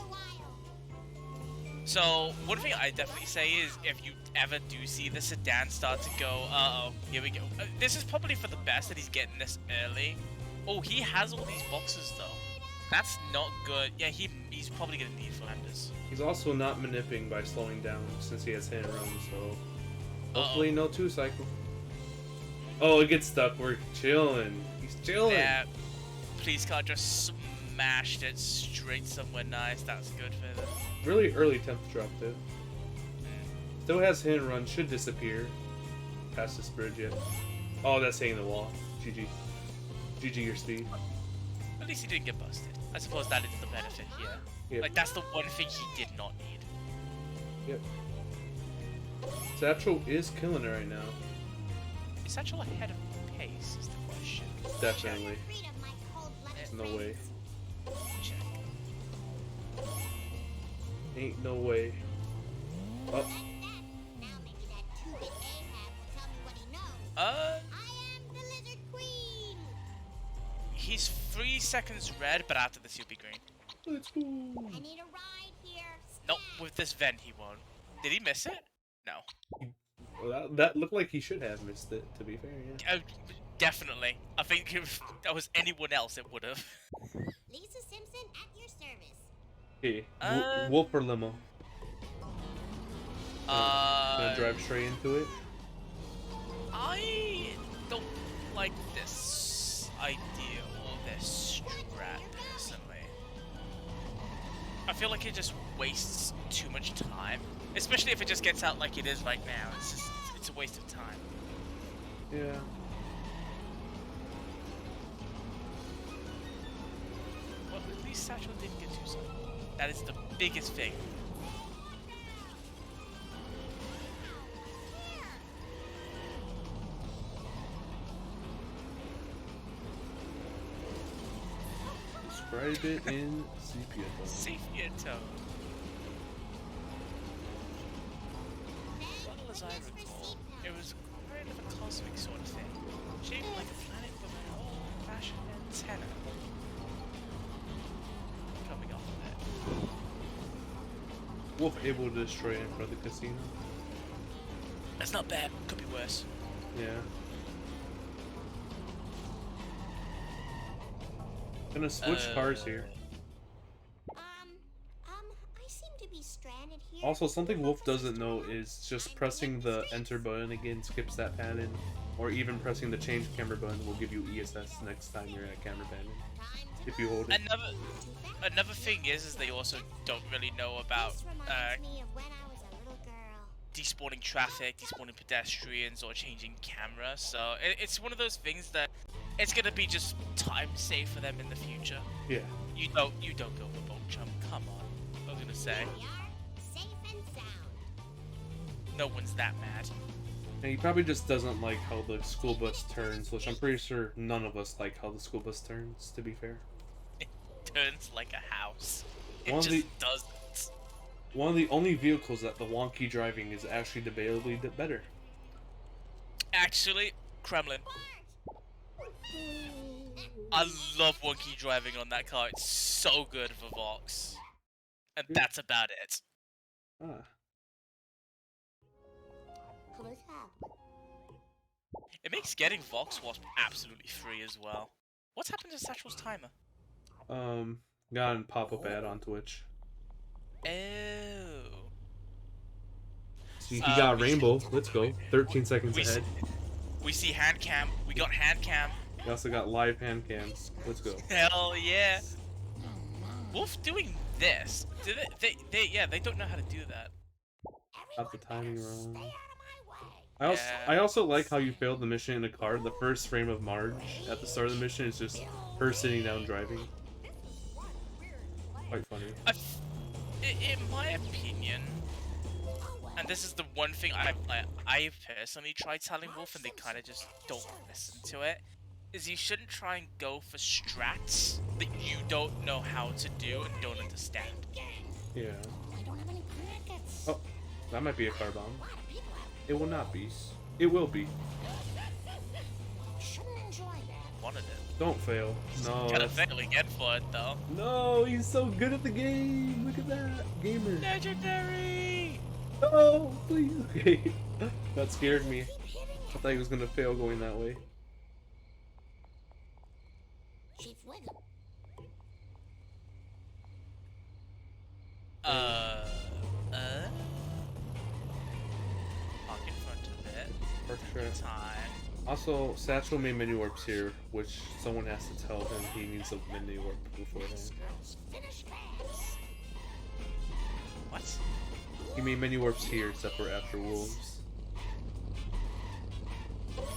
So, one thing I definitely say is if you ever do see the sedan start to go, uh-oh, here we go. This is probably for the best that he's getting this early. Oh, he has all these boxes though. That's not good. Yeah, he's probably gonna need Flanders. He's also not manipulating by slowing down since he has hit and run, so hopefully no 2-cycle. Oh, it gets stuck. We're chilling. He's chilling. Yeah. Police car just smashed it straight somewhere nice. That's good for them. Really early temp drop though. Still has hit and run. Should disappear. Past this bridge yet. Oh, that's hitting the wall. GG. GG your speed. At least he didn't get busted. I suppose that is the benefit here. Yep. Like, that's the one thing he did not need. Yep. Satchel is killing it right now. Is Satchel ahead of pace is the question. Definitely. No way. Check. Ain't no way. Oh. He's 3 seconds red, but after this he'll be green. Let's go. I need a ride here. Nope, with this vent he won't. Did he miss it? No. Well, that looked like he should have missed it, to be fair, yeah. Definitely. I think if that was anyone else, it would have. Lisa Simpson at your service. Hey, Wolf or limo? Gonna drive straight into it? I don't like this idea or this strat, personally. I feel like it just wastes too much time. Especially if it just gets out like it is right now. It's a waste of time. Yeah. Well, at least Satchel didn't get 2 cycles. That is the biggest thing. Describe it in sepia tone. Sepia tone. Well, as I recall, it was kind of a cosmic sort of thing, shaped like a planet with an old-fashioned antenna coming off of it. Wolf able to destroy it in front of the casino. That's not bad. Could be worse. Yeah. Gonna switch cars here. I seem to be stranded here. Also, something Wolf doesn't know is just pressing the enter button again skips that pattern, or even pressing the change camera button will give you ESS next time you're at camera pattern. If you hold it. Another thing is they also don't really know about despawning traffic, despawning pedestrians, or changing camera. So it's one of those things that it's gonna be just time safe for them in the future. Yeah. You don't go for boat jump. Come on. I was gonna say. Safe and sound. No one's that mad. And he probably just doesn't like how the school bus turns, which I'm pretty sure none of us like how the school bus turns, to be fair. It turns like a house. It One of just the- doesn't. One of the only vehicles that the wonky driving is actually debatably better. Actually, Kremlin. I love wonky driving on that car. It's so good for Vox. And that's about it. Ah. It makes getting Vox Wasp absolutely free as well. What's happened to Satchel's timer? Got a pop-up ad on Twitch. Oh. So he got Rainbow. Let's go. 13 seconds We ahead. We see hand cam. We got hand cam. We also got live hand cams. Let's go. Hell yeah. Wolf doing this. Do they don't know how to do that. Got the timing wrong. I also like how you failed the mission in a car. The first frame of Marge at the start of the mission is just her sitting down driving. Quite funny. In my opinion, and this is the one thing I personally tried telling Wolf, and they kind of just don't listen to it. is you shouldn't try and go for strats that you don't know how to do and don't understand. Yeah. I don't have any pockets. Oh, that might be a car bomb. A lot of people out. It will not be. It will be. Shouldn't enjoy that. Wanted it. Don't fail. No. Gotta fail again for it though. No, he's so good at the game. Look at that. Gamer. Legendary! No, please. Okay. That scared me. I thought he was gonna fail going that way. Chief Wiggum. Park in front of it. Park strat. Time. Also, Satchel made mini warps here, which someone has to tell him he needs a mini warp beforehand. Girls, finish fast. What? He made mini warps here, except for after wolves.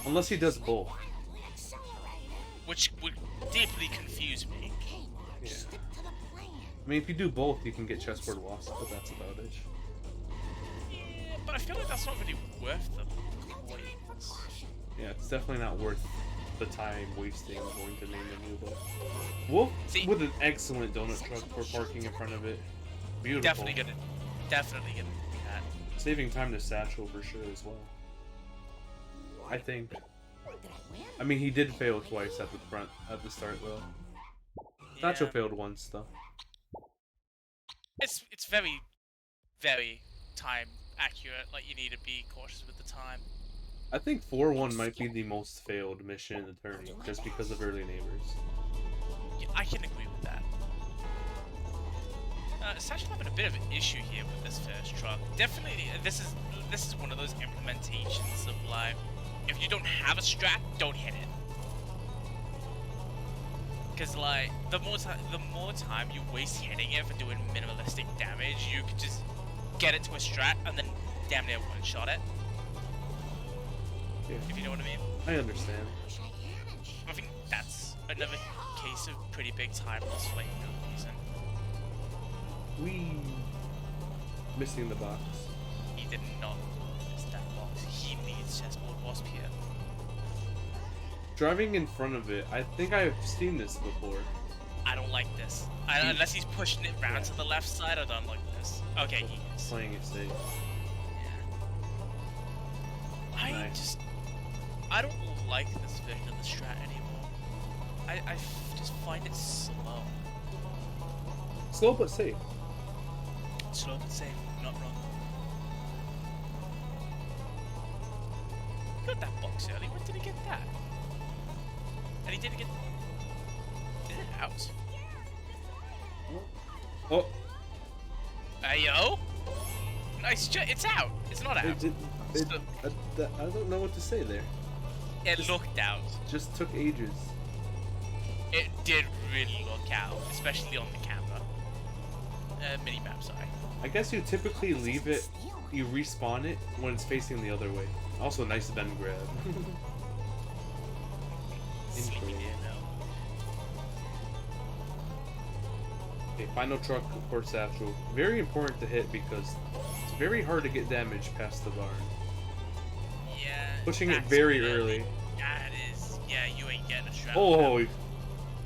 Unless he does both. Wildly accelerating. Which would deeply confuse me. Okay, Mark, Yeah. stick to the plan. I mean, if you do both, you can get chessboard wasp, but that's about it. Yeah, but I feel like that's not really worth the No time for points. caution. Yeah, it's definitely not worth the time wasting going to main menu, but Wolf See- with an excellent donut truck for parking in front of it. Beautiful. Definitely gonna do that. Saving time to Satchel for sure as well. I think. Did I win? I mean, he did fail twice at the front at the start though. Satchel Yeah. failed once though. It's very, very time accurate. Like you need to be cautious with the time. I think 4-1 might be the most failed mission in the tourney just because of early neighbors. Yeah, I can agree with that. Satchel having a bit of an issue here with this first truck. Definitely, this is one of those implementations of like, if you don't have a strat, don't hit it. Because like, the more time you waste hitting it for doing minimalistic damage, you could just get it to a strat and then damn near one-shot it. Yeah, If you know what I mean. I understand. Wish I hadn't. I think that's another case of pretty big time loss for like no reason. We missing the box. He did not miss that box. He needs chessboard wasp here. Driving in front of it, I think I've seen this before. I don't like this. Unless he's pushing it round to the left side, I don't like this. Okay, he is. Playing it safe. Nice. I don't like this version of the strat anymore. I just find it slow. Slow but safe. Slow but safe, not wrong. He got that box early. When did he get that? And he didn't get. Is it out? Oh, Hey yo! Nice it's out! It's not out. I don't know what to say there. It looked out. Just took ages. It did really look out, especially on the camera. Minimap, sorry. I guess you typically leave it, you respawn it when it's facing the other way. Also, nice bend grab. Sleepy Intro. there, though. Okay, final truck for Satchel. Very important to hit because it's very hard to get damage past the barn. Yeah. Pushing it that's very really- early. Yeah, it is. Yeah, you ain't getting a strap. Oh,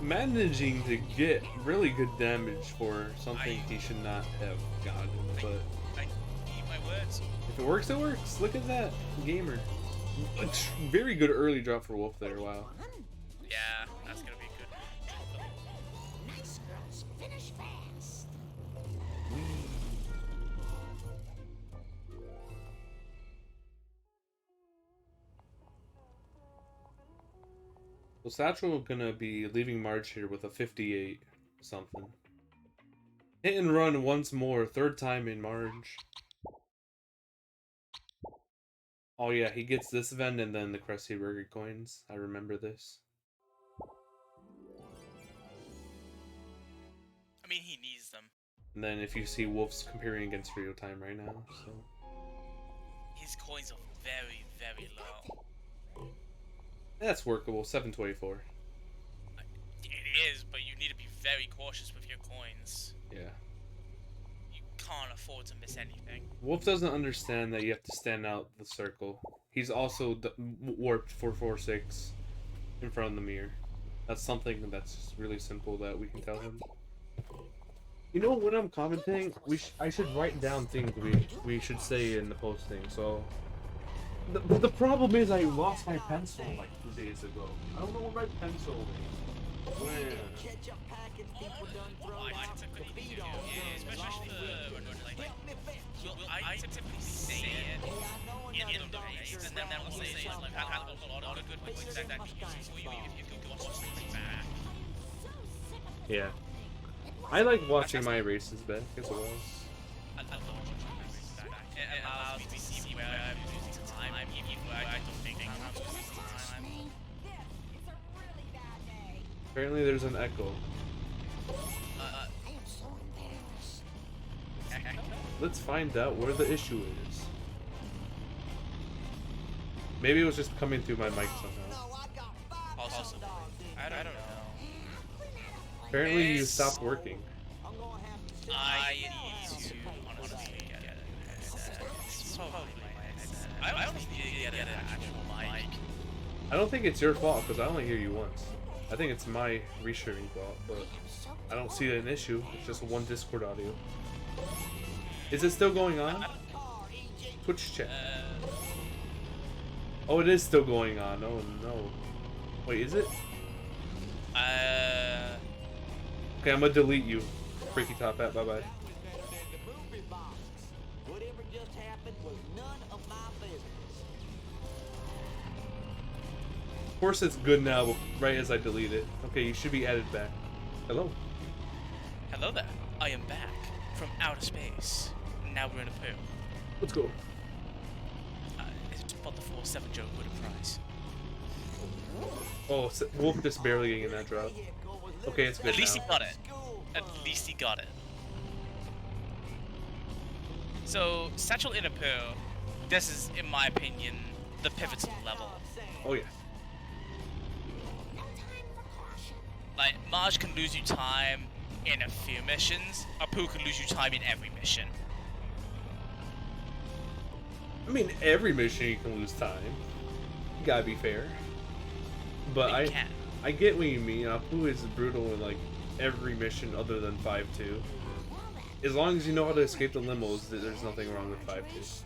managing to get really good damage for something I- he should not have gotten, but I eat my words. if it works, it works. Look at that, gamer. Very good early drop for Wolf there, wow. Yeah, that's gonna be good. Nice girls, finish fast. So Satchel gonna be leaving March here with a 58 something. Hit and run once more, third time in March. Oh yeah, he gets this event and then the Krusty Burger coins. I remember this. I mean, he needs them. And then if you see Wolf's comparing against real time right now, so His coins are very, very low. that's workable. 724. It is, but you need to be very cautious with your coins. Yeah. You can't afford to miss anything. Wolf doesn't understand that you have to stand out the circle. He's also warped 446. in front of the mirror. That's something that's just really simple that we can tell him. You know, when I'm commenting, I should write down things we should say in the posting. So the problem is I lost my pencil like 2 days ago. I don't know where my pencil is. Where? Ketchup packets people done thrown out to feed on. Especially I typically say it in the race, and then I'll say it like had a lot of good points that you if you go watch something back. Yeah. I like watching my races back as well. I love watching my races back. It allows me to see where I'm losing time, even where I don't think I'm losing time. It's a really bad day. Apparently there's an echo. I am so embarrassed. Let's find out where the issue is. Maybe it was just coming through my mic somehow. Also, I don't know. Apparently you stopped working. I need to honestly get it. It's probably my headset. I don't need to get an actual mic. I don't think it's your fault because I only hear you once. I think it's my resharing fault, but I don't see an issue. It's just one Discord audio. Is it still going on? Twitch chat. Oh, it is still going on. Oh no. Wait, is it? Okay, I'm gonna delete you. Freaky Top Hat, bye bye. Whatever just happened was none of my business. Of course it's good now, right as I delete it. Okay, you should be added back. Hello. Hello there. I am back from outer space. Now we're in a poo. Let's go. I just bought the 4-7 joke with a prize. Oh, Wolf just barely getting in that drop. Okay, it's good At least now. he got it. At least he got it. So, Satchel in a poo, this is, in my opinion, the pivotal level. Oh yeah. Like, Marge can lose you time in a few missions. Apu can lose you time in every mission. I mean, every mission you can lose time. You gotta be fair. But You can. I get what you mean. Apu is brutal in like every mission other than 5-2. As long as you know how to escape the limos, there's nothing wrong with 5-2.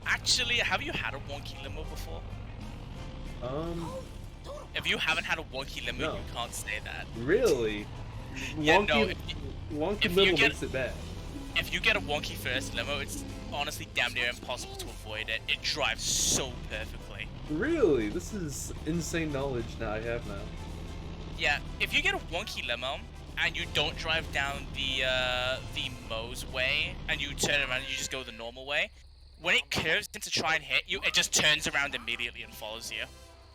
Actually, have you had a wonky limo before? If you haven't had a wonky limo, No. you can't say that. Really? Yeah, Wonky, no, wonky if you limo get- makes it bad. If you get a wonky first limo, it's honestly damn near impossible to avoid it. It drives so perfectly. Really? This is insane knowledge that I have now. Yeah, if you get a wonky limo and you don't drive down the Moe's way and you turn around and you just go the normal way, when it curves in to try and hit you, it just turns around immediately and follows you.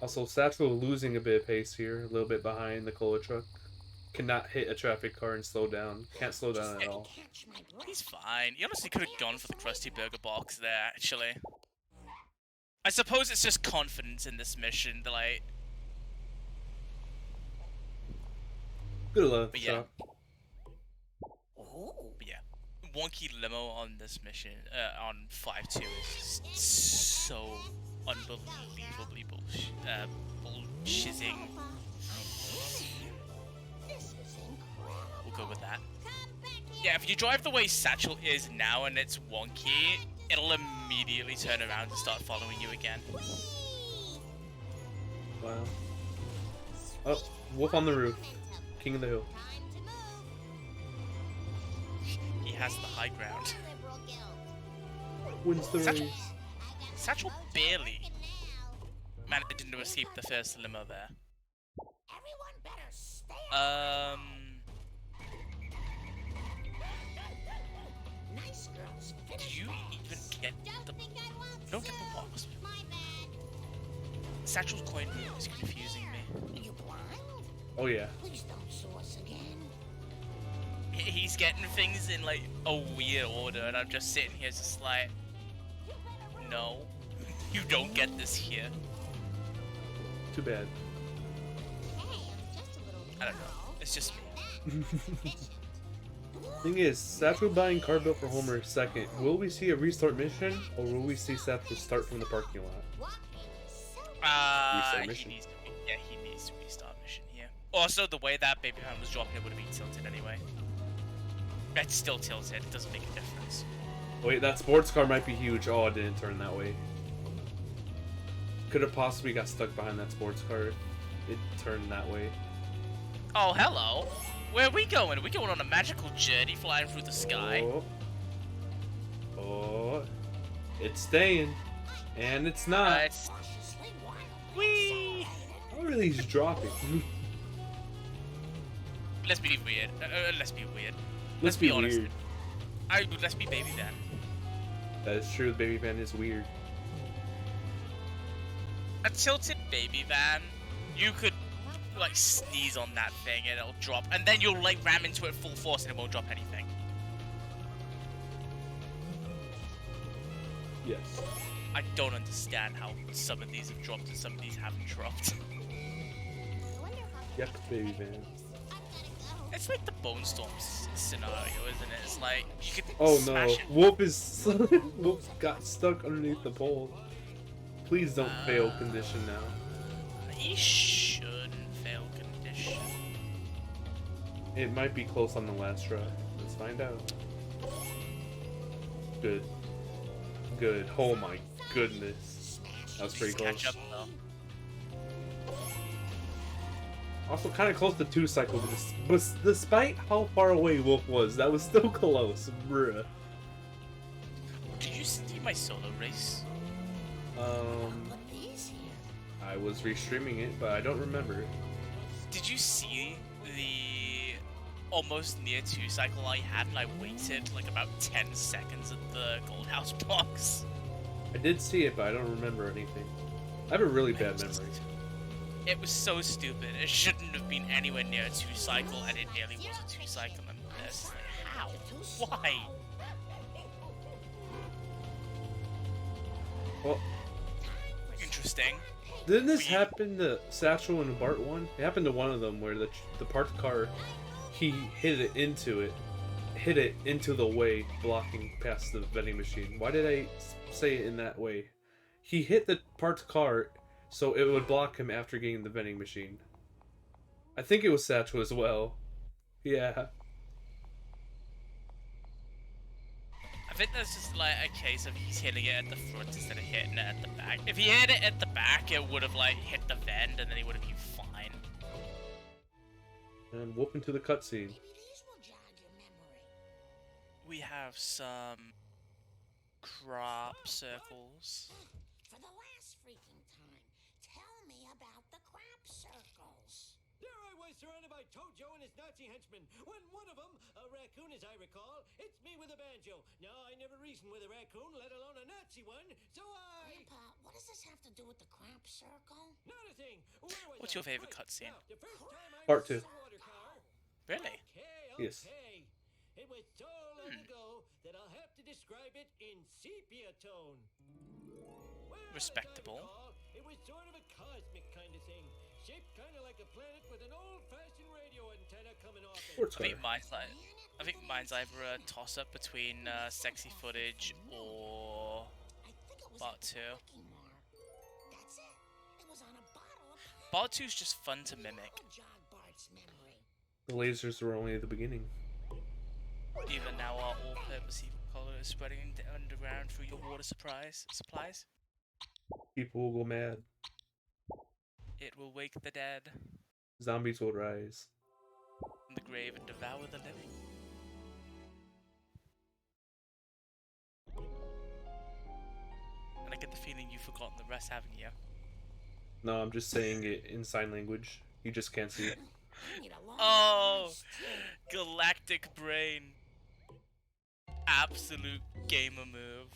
Also, Satchel losing a bit of pace here, a little bit behind the cola truck. Cannot hit a traffic car and slow down. Can't slow down at all. He's fine. He honestly could have gone for the Krusty Burger box there, actually. I suppose it's just confidence in this mission that, like... Good luck, But yeah. Chop. But yeah. Wonky limo on this mission, on 5-2 is just so unbelievably bullshizzing. We'll go with that. Yeah, if you drive the way Satchel is now and it's wonky, it'll immediately turn around and start following you again. Wow. Oh, Wolf on the roof. King of the hill. He has the high ground. Wins the Satchel- race. Satchel barely managed to escape the first limo there. Everyone better stay Nice girls. Do you even get the... You don't get the box. Satchel's coin move is confusing me. You blind? Oh yeah. Please don't sue us again. He's getting things in like a weird order and I'm just sitting here just like, no, you don't get this here. Too bad. I don't know, it's just me. Thing is, Satchel buying car built for Homer second. Will we see a restart mission, or will we see Satchel start from the parking lot? Restart He mission. needs to yeah, he needs to restart mission here. Also, the way that Baby Pan was dropping, it would have been tilted anyway. It's still tilted, it doesn't make a difference. Wait, that sports car might be huge. Oh, it didn't turn that way. Could have possibly got stuck behind that sports car if it turned that way. Oh, hello. Where are we going? Are we going on a magical journey flying through the sky? Oh. Oh. It's staying. And it's not. It's... Whee! How are these dropping? Let's be weird. Let's be weird. Let's be honest. weird. Let's be Baby Van. That is true. The Baby Van is weird. A tilted Baby Van, you could like sneeze on that thing and it'll drop, and then you'll like ram into it full force and it won't drop anything. Yes. I don't understand how some of these have dropped and some of these haven't dropped. Yep, Baby Van. It's like the Bone Storm scenario, isn't it? It's like you could Oh smash no, it. Wolf is Wolf got stuck underneath the pole. Please don't fail condition now. He shouldn't fail condition. It might be close on the last try. Let's find out. Good. Good. Oh my goodness. That was pretty Catch close. up though. Also kind of close to 2 cycle, but despite how far away Wolf was, that was still close. Bruh. Did you see my solo race? I was restreaming it, but I don't remember. Did you see the almost near 2 cycle I had and I waited like about 10 seconds at the Gold House box? I did see it, but I don't remember anything. I have a really bad memory. It was so stupid. It shouldn't have been anywhere near a 2 cycle, and it nearly was a 2 cycle. And this, like, how? Why? Well, Interesting. didn't this happen to Satchel and Bart 1? It happened to one of them where the parked car, he hit it into the way, blocking past the vending machine. Why did I say it in that way? He hit the parked car so it would block him after getting the vending machine. I think it was Satchel as well. Yeah. I think that's just like a case of he's hitting it at the front instead of hitting it at the back. If he hit it at the back, it would have like hit the vent and then he would have been fine. And whoop into the cutscene. We have some crop circles. For the last freaking time, tell me about the crop circles. There I was surrounded by Tojo and his Nazi henchmen, when one of them, a raccoon as I recall, hits me with a banjo. Now, I never reasoned with a raccoon, let alone a Nazi one, so I... Grandpa, what does this have to do with the crop circle? Not a thing. Where was What's I? your favorite Right. cutscene? Now, the first time I Part was 2. in the water car. Really? Okay. Yes. It was so long ago that I'll have to describe it in sepia tone. Well, as I Respectable. recall, it was sort of a cosmic kind of thing, shaped kind of like a planet with an old-fashioned radio antenna coming off it. Sports I car. think mine's either a toss-up between sexy footage or I think it was Part 2. Lucky Mark. That's it. It was on a bottle of Part 2's just fun to mimic. That'll jog Bart's memory. The lasers were only the beginning. Even now, our all-purpose evil color is spreading underground through your water supplies. People will go mad. It will wake the dead Zombies will rise. from the grave and devour the living. And I get the feeling you've forgotten the rest, haven't you? No, I'm just saying it in sign language. You just can't see it. I need a long Oh, rest, too. galactic brain. Absolute gamer move.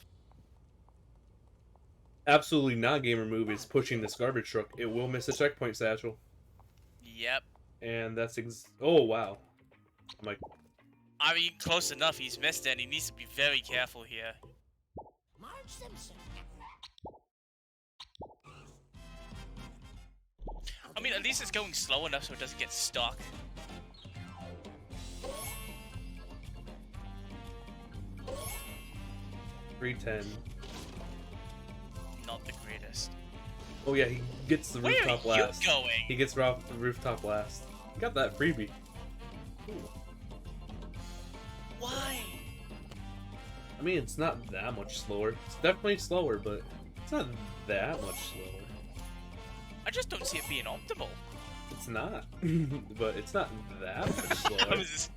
Absolutely not gamer move is pushing this garbage truck. It will miss a checkpoint, Satchel. Yep. And that's oh wow. I'm like, I mean, close enough. He's missed it, and he needs to be very careful here. Marge Simpson. I mean, at least it's going slow enough so it doesn't get stuck. $310. Not the greatest. Oh yeah, he gets the Where rooftop are you last. going? He gets off the rooftop last. He got that freebie. Ooh. Why? I mean, it's not that much slower. It's definitely slower, but it's not that much slower. I just don't see it being optimal. It's not, but it's not that much I slower. was just-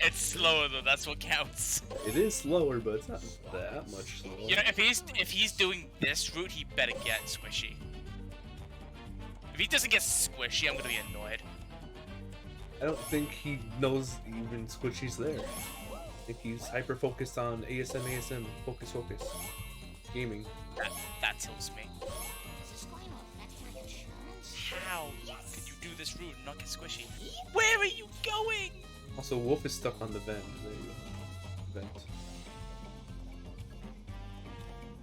it's slower though. That's what counts. It is slower, but it's not that much slower. You know, if he's doing this route, he better get squishy. If he doesn't get squishy, I'm gonna be annoyed. I don't think he knows even Squishy's there. I think he's hyper focused on ASM, focus. Gaming. That tilts me. Is this going to affect my insurance? How could you do this route and not get squishy? Where are you going? Also, Wolf is stuck on the vent. There you go. Vent.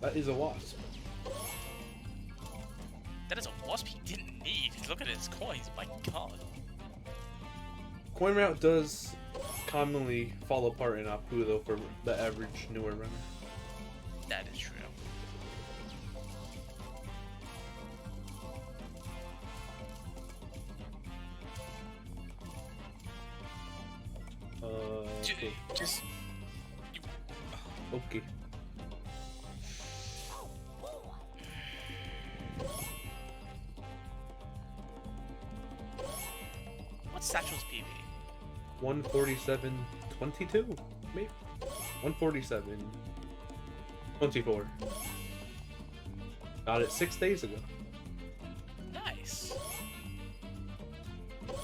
That is a wasp. That is a wasp he didn't need. Look at his coins, my god. Coin route does commonly fall apart in Apu though for the average newer runner. That is true. Okay. Just Okay. what's Satchel's PB? 147.22, maybe 147.24. Got it 6 days ago. Nice. Having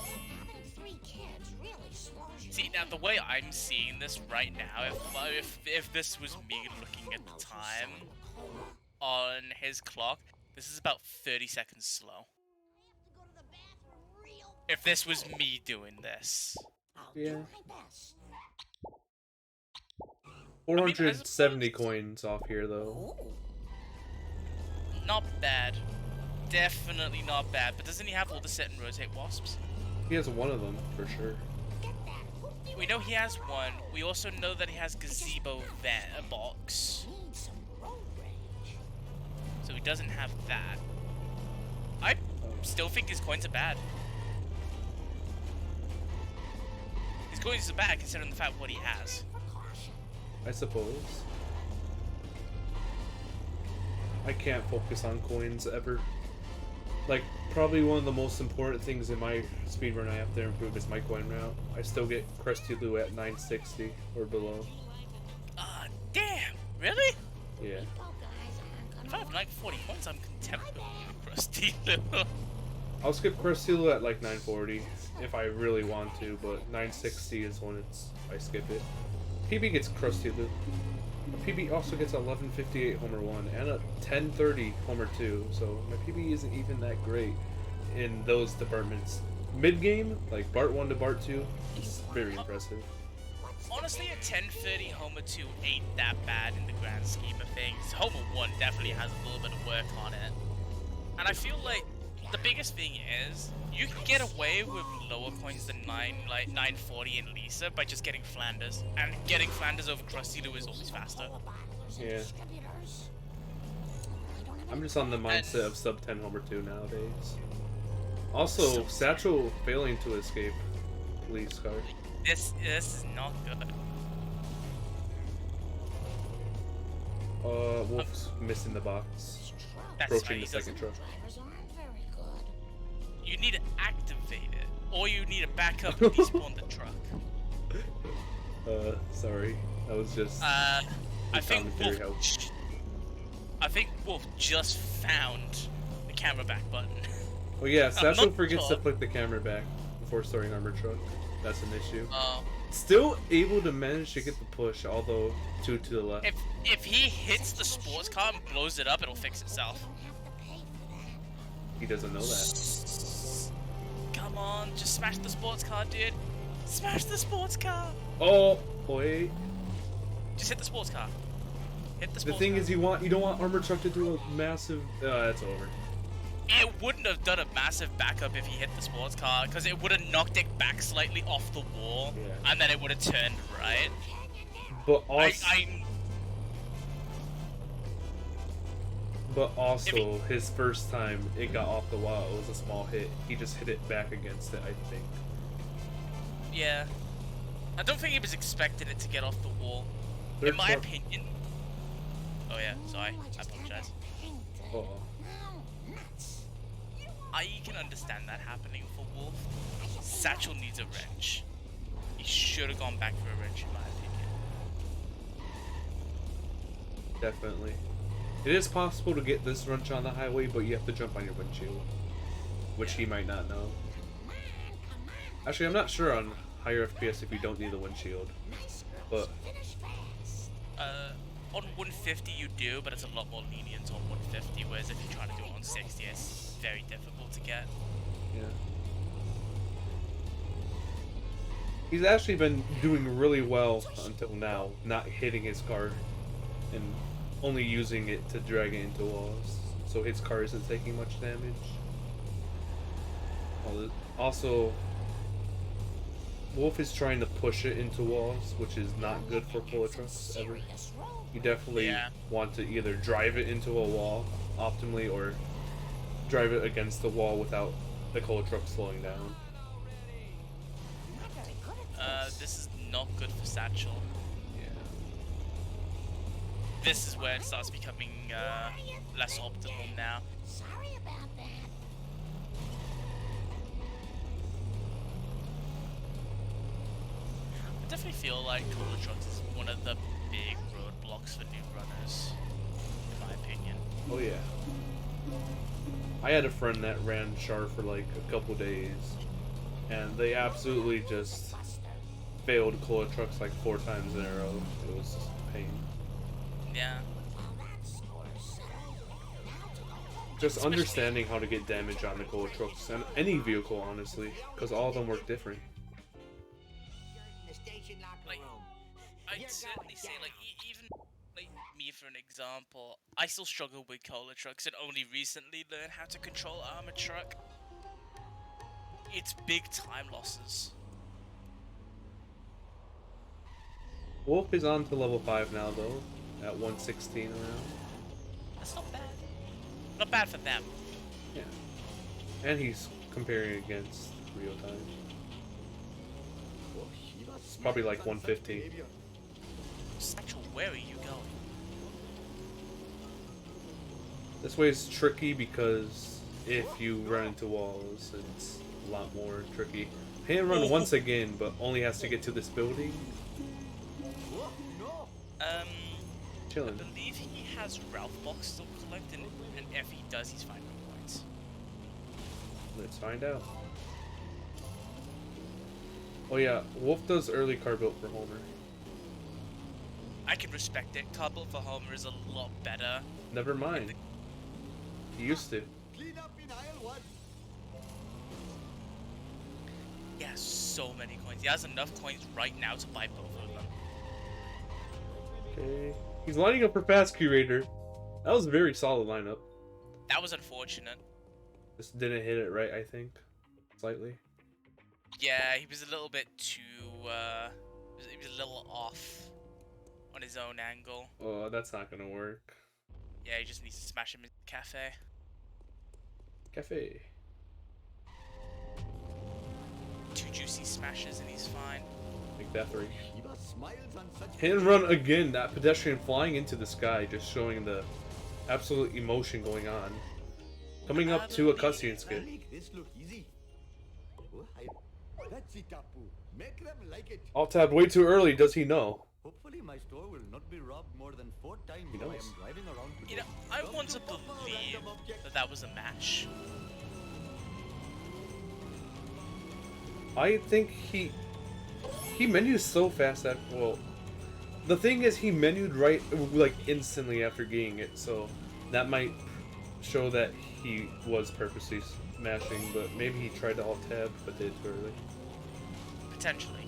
3 kids really slows you See, now the way I'm seeing this right now, if this was me looking at the time on his clock, this is about 30 seconds slow. I have to go to the bathroom real If this was me doing this. I'll Yeah. do my best. 470 coins off here though. Oh, Not bad. Definitely not bad. But doesn't he have all the set and rotate wasps? He has one of them for sure. get that. We know he has one. We also know that he has gazebo box. Need some road rage. So he doesn't have that. I still think his coins are bad. His coins are bad considering the fact what he has. Precaution. I suppose. I can't focus on coins ever. Like, probably one of the most important things in my speedrun I have to improve is my coin route. I still get Krusty Lou at 960 or below. Damn! Really? Yeah. Go, guys. I'm If gonna I have like 40 points, I'm content with Krusty Lou. I'll skip Krusty Lou at like 940 if I really want to, but 960 is when I skip it. PB gets Krusty Lou. PB also gets a 1158 Homer 1 and a 1030 Homer 2, so my PB isn't even that great in those departments. Mid-game, like Bart 1 to Bart 2, is very impressive. Honestly, a 1030 Homer 2 ain't that bad in the grand scheme of things. Homer 1 definitely has a little bit of work on it. And I feel like the biggest thing is, you can get away with lower coins than 940 in Lisa by just getting Flanders. And getting Flanders over Krusty Lou is always faster. Yeah. I'm just on the mindset of sub 10 Homer 2 nowadays. Also, Satchel failing to escape police car. This is not good. Wolf's missing the box. That's Approaching fine, the he second doesn't- truck. Drivers aren't very good. You need to activate it, or you need to back up and despawn the truck. Sorry. That was just I the think commentary Wolf. helped. I think Wolf just found the camera back button. Oh yeah, Satchel not forgets sure. to put the camera back before starting armored truck. That's an issue. Uh, Still able to manage to get the push, although 2 to the left. if he hits the sports car and blows it up, it'll fix itself. He doesn't know that. Come on, just smash the sports car, dude. Smash the sports car. Oh, wait. Just hit the sports car. Hit the The sports thing car. is, you don't want armored truck to do a massive. That's over. It wouldn't have done a massive backup if he hit the sports car, because it would have knocked it back slightly off the wall, Yeah. and then it would have turned right. But also, But also, his first time it got off the wall, it was a small hit. He just hit it back against it, I think. Yeah. I don't think he was expecting it to get off the wall. They're In my far- opinion. Oh yeah, sorry. I apologize. Uh-oh. I can understand that happening for Wolf. Satchel needs a wrench. He should have gone back for a wrench in my opinion. Definitely. It is possible to get this wrench on the highway, but you have to jump on your windshield. Which he might not know. Actually, I'm not sure on higher FPS if you don't need a windshield. But On 150 you do, but it's a lot more lenient on 150, whereas if you're trying to do it on 60, it's very difficult to get. yeah. He's actually been doing really well until now, not hitting his car and only using it to drag it into walls, so his car isn't taking much damage. Also, Wolf is trying to push it into walls, which is not good for puller trucks ever. You definitely want to either drive it into a wall optimally or drive it against the wall without the cola truck slowing down. This is not good for Satchel. Yeah. This is where it starts becoming less optimal now. Sorry about that. I definitely feel like Cola Trucks is one of the big roadblocks for new runners, in my opinion. Oh yeah. I had a friend that ran Char for like a couple days, and they absolutely just failed cola trucks like 4 times in a row. It was just a pain. Yeah. Just understanding how to get damage on the cola trucks and any vehicle, honestly, because all of them work different. Like, I'd certainly say, like, even like me for an example, I still struggle with cola trucks and only recently learned how to control armored truck. It's big time losses. Wolf is on to level 5 now, though, at 116 around. That's not bad. Not bad for them. Yeah. And he's comparing against real time. It's probably like 150. Satchel, where are you going? This way is tricky because if you run into walls, it's a lot more tricky. Can run once again, but only has to get to this building. I Chilling. believe he has Ralph box still collected, and if he does, he's fine with points. Let's find out. Oh yeah, Wolf does early car build for Homer. I can respect it. Car built for Homer is a lot better. Never mind. He used to. Clean up in aisle 1. He has so many coins. He has enough coins right now to buy both of them. Okay. He's lining up for Fast Curator. That was a very solid lineup. That was unfortunate. Just didn't hit it right, I think. Slightly. Yeah, he was a little bit too, he was a little off on his own angle. Oh, that's not gonna work. Yeah, he just needs to smash him in the cafe. Cafe. 2 juicy smashes and he's fine. Make that 3. Shiva smiles on such Hit and run again. That pedestrian flying into the sky, just showing the absolute emotion going on. Coming up to a cutscene skit. Make this look easy. Oh, that's it, Tapu. Make them like it. Alt tab way too early, does he know? Hopefully my store will not be robbed more than 4 times He while I knows. am driving around. You know, I want to believe that that was a match. I think he menus so fast that, well, the thing is he menued right like instantly after getting it, so that might show that he was purposely smashing, but maybe he tried to alt tab but did it too early. Potentially.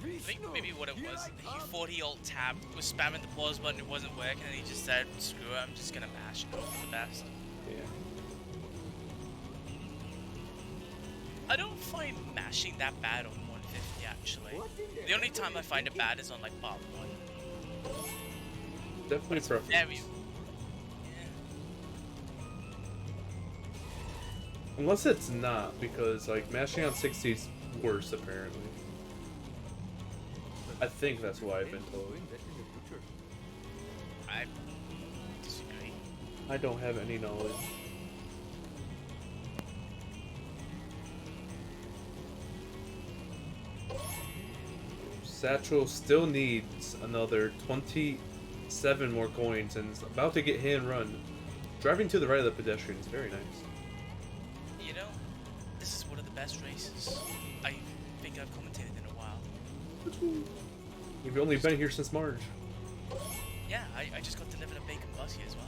I think maybe what it was, he thought he alt tabbed, was spamming the pause button, it wasn't working, and he just said, screw it, I'm just gonna mash and hope for the best. Yeah. I don't find mashing that bad on 150 actually. The only time I find it bad is on like part 1. Definitely preference. Unless it's not, because like mashing on 60 is worse apparently. I think that's what I've been told. I disagree. I don't have any knowledge. Satchel still needs another 27 more coins and is about to get hit and run. Driving to the right of the pedestrian is very nice. You know, this is one of the best races I think I've commentated in a while. You've only been here since March. Yeah, I just got delivered a bacon butty as well.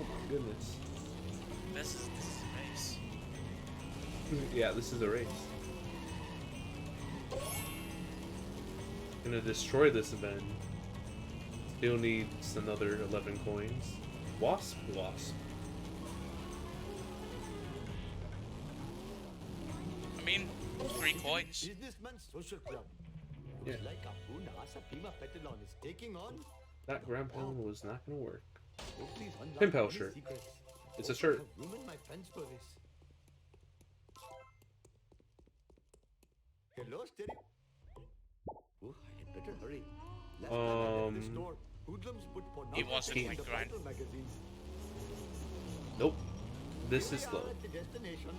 Oh my goodness. This is a race. Yeah, this is a race. Gonna destroy this event. Still needs another 11 coins. Wasp? Wasp. I mean, 3 coins. Businessman's social club. Yeah. Looks like Apuna Asapima Petalon is taking on. That ground pound was not gonna work. Oh, please unlock Pimp any out shirt. secrets. It's a Oh, shirt. I have ruined my fence for this. Hello, Stereo. Oh, I had better hurry. Last time I left the store, hoodlums put He wants to pornography in quick the grind. battle magazines. Nope. This Here is we slow. are at the destination.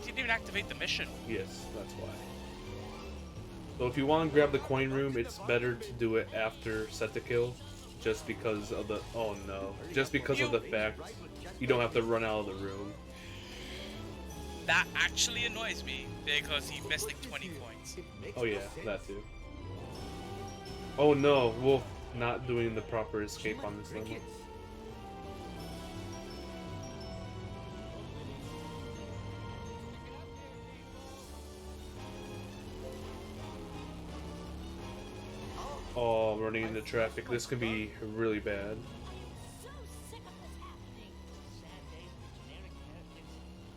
Didn't even activate the mission. Yes, that's why. So if you want to grab the coin room, it's better to do it after set to kill. Just because of the... Oh no. Just because of the fact you don't have to run out of the room. That actually annoys me because he missed like 20 coins. Oh yeah, that too. Oh no, Wolf not doing the proper escape on this level. Oh, running into traffic. This could be really bad. So sick of this happening.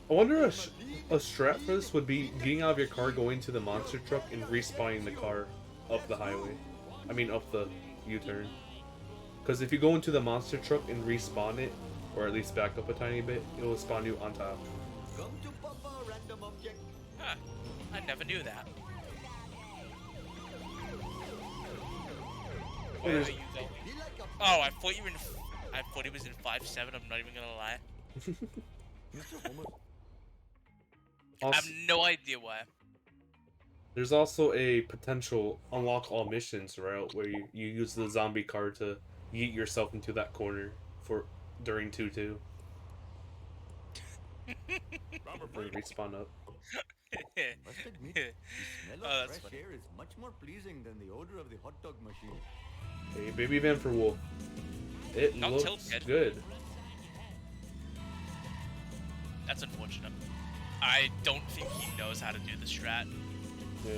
I wonder a strat for this would be getting out of your car, going to the monster truck, and respawning the car up the highway. I mean, up the U-turn. Because if you go into the monster truck and respawn it, or at least back up a tiny bit, it will spawn you on top. Come to Papa, random object. Huh. I never knew that. Where are you going? Be like a Oh, I thought you were in. I thought he was in 5-7. I'm not even gonna lie. Mr. Homer. I Also, have no idea why. there's also a potential unlock all missions route where you use the zombie car to yeet yourself into that corner for during 2-2. And respawn up. Must admit, the smell Oh, of that's fresh air is much more pleasing than the odor of the hot dog machine. Hey, baby van for Wolf. It Not looks tilted. good. That's unfortunate. I don't think he knows how to do the strat. Yeah.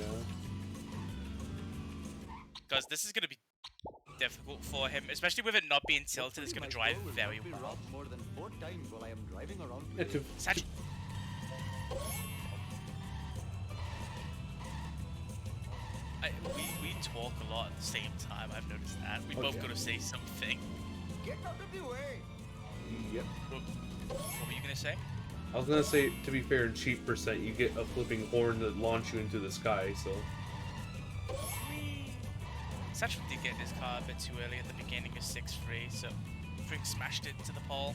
Because this is going to be difficult for him, especially with it not being tilted. It's going to drive My store will very not be well. robbed more than 4 times while I am driving around. Yeah, today. Satch- we talk a lot at the same time. I've noticed that. We both Okay. got to say something. Get out of the way! Yep. What were you going to say? I was gonna say, to be fair, in cheap percent, you get a flipping horn that launch you into the sky, so... Satchel did get his car a bit too early at the beginning of 6-3, so Frink smashed it to the pole.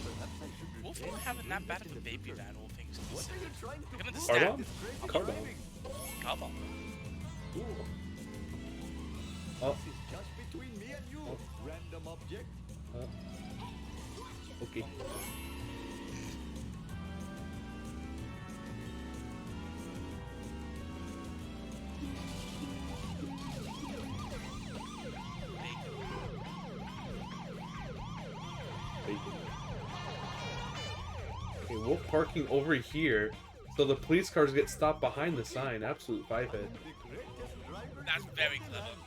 Perhaps I should Wolf refrain not from having doing that bad this of in a the baby future. van, all things What are you considered. trying to I can do? understand. Car bomb? This crazy Car bomb. driving. Car bomb. Oh, This is just between me and you, random object. okay. Okay, Wolf parking over here, so the police cars get stopped behind the sign. Absolute 5-head. The greatest driver That's you very ever clever. had.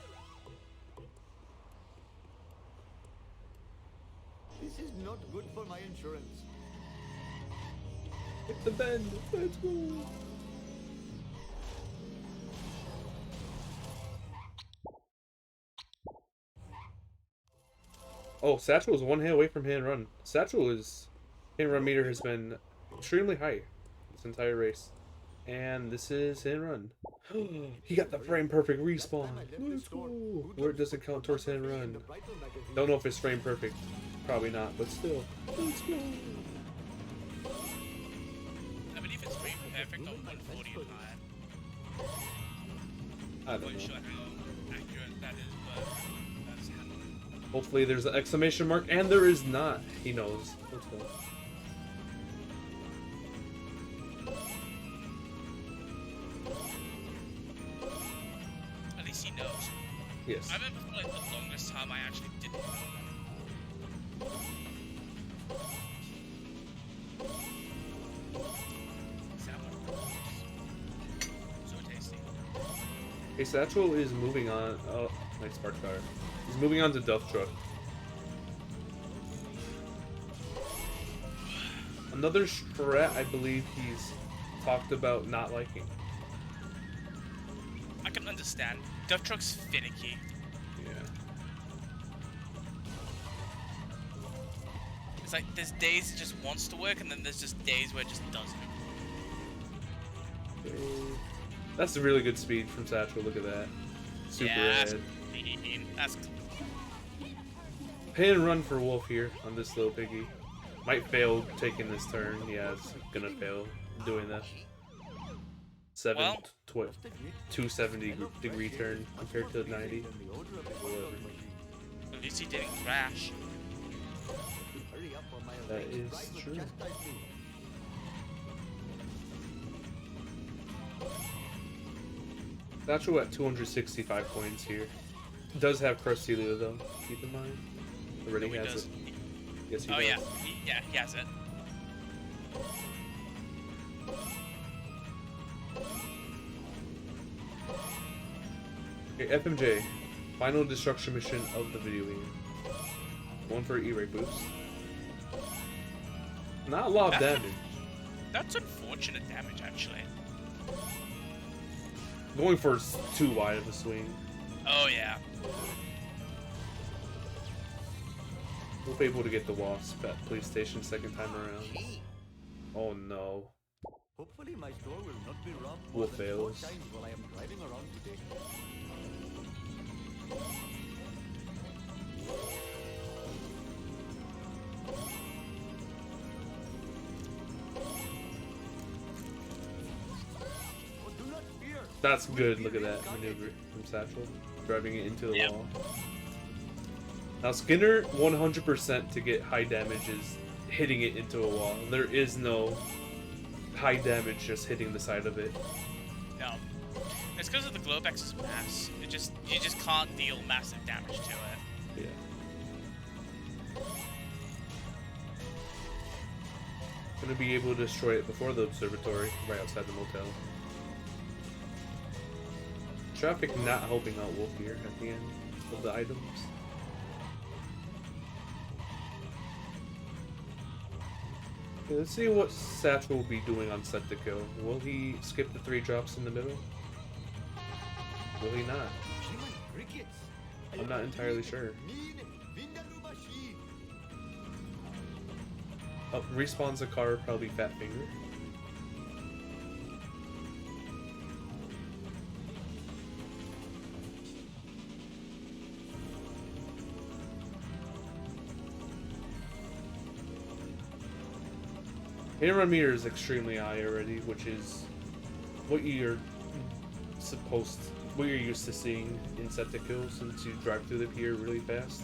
This is not good for my insurance. Hit the bend. Let's go. Oh, Satchel is one hit away from hit and run. Satchel is hit and run meter has been extremely high this entire race. And this is hit and run. He got the frame perfect respawn. Let's go. Where it doesn't count towards hit and run. Don't know if it's frame perfect. Probably not, but still. Let's go. I believe it's frame perfect on 149. I I'm don't not know. sure how accurate that is, but that's happening. Hopefully there's an exclamation mark, and there is not. He knows. Let's go. At least he knows. Yes. I remember for like the longest time I actually didn't know that. Salmon. So tasty. Hey, Satchel is moving on. Oh, nice spark fire. He's moving on to Duff Truck. Another strat I believe he's talked about not liking. I can understand. Duff Truck's finicky. Yeah. It's like there's days it just wants to work, and then there's just days where it just doesn't. Okay. That's a really good speed from Satchel. Look at that. Super Yeah, red. that's Hit and run for Wolf here on this little piggy. Might fail taking this turn. Yeah, it's gonna fail doing that. Well, 270 degree turn compared to 90. Whatever. at least he didn't crash. That is true. Satchel at 265 points here. Does have Crustilio though, keep in mind. Already Oh, he has does. it. Yes, he Oh does. yeah, he has it. Okay, FMJ. Final destruction mission of the video game. One for E-Ray boost. Not a lot of damage. That's unfortunate damage, actually. Going for too wide of a swing. Oh yeah. We'll be able to get the Wasp at police station second time around. Oh no. Hopefully my store will not be robbed Wolf more than 4 fails. times while I am driving around today. Oh, do not fear. That's good, look at that maneuver from Satchel. Driving it into the Yep. wall. Now Skinner 100% to get high damage is hitting it into a wall. There is no high damage just hitting the side of it. No. It's because of the Globex's mass. You just can't deal massive damage to it. Yeah. Gonna be able to destroy it before the observatory, right outside the motel. Traffic not helping out Wolf here at the end of the items. Okay, let's see what Satchel will be doing on set to kill. Will he skip the 3 drops in the middle? Will he not? Human crickets. I'm not entirely sure. Mean Vindaloo machine. Oh, respawns a car, probably Fat Finger. Hit-and-run meter is extremely high already, which is what you're what you're used to seeing in set to kill since you drive through the pier really fast.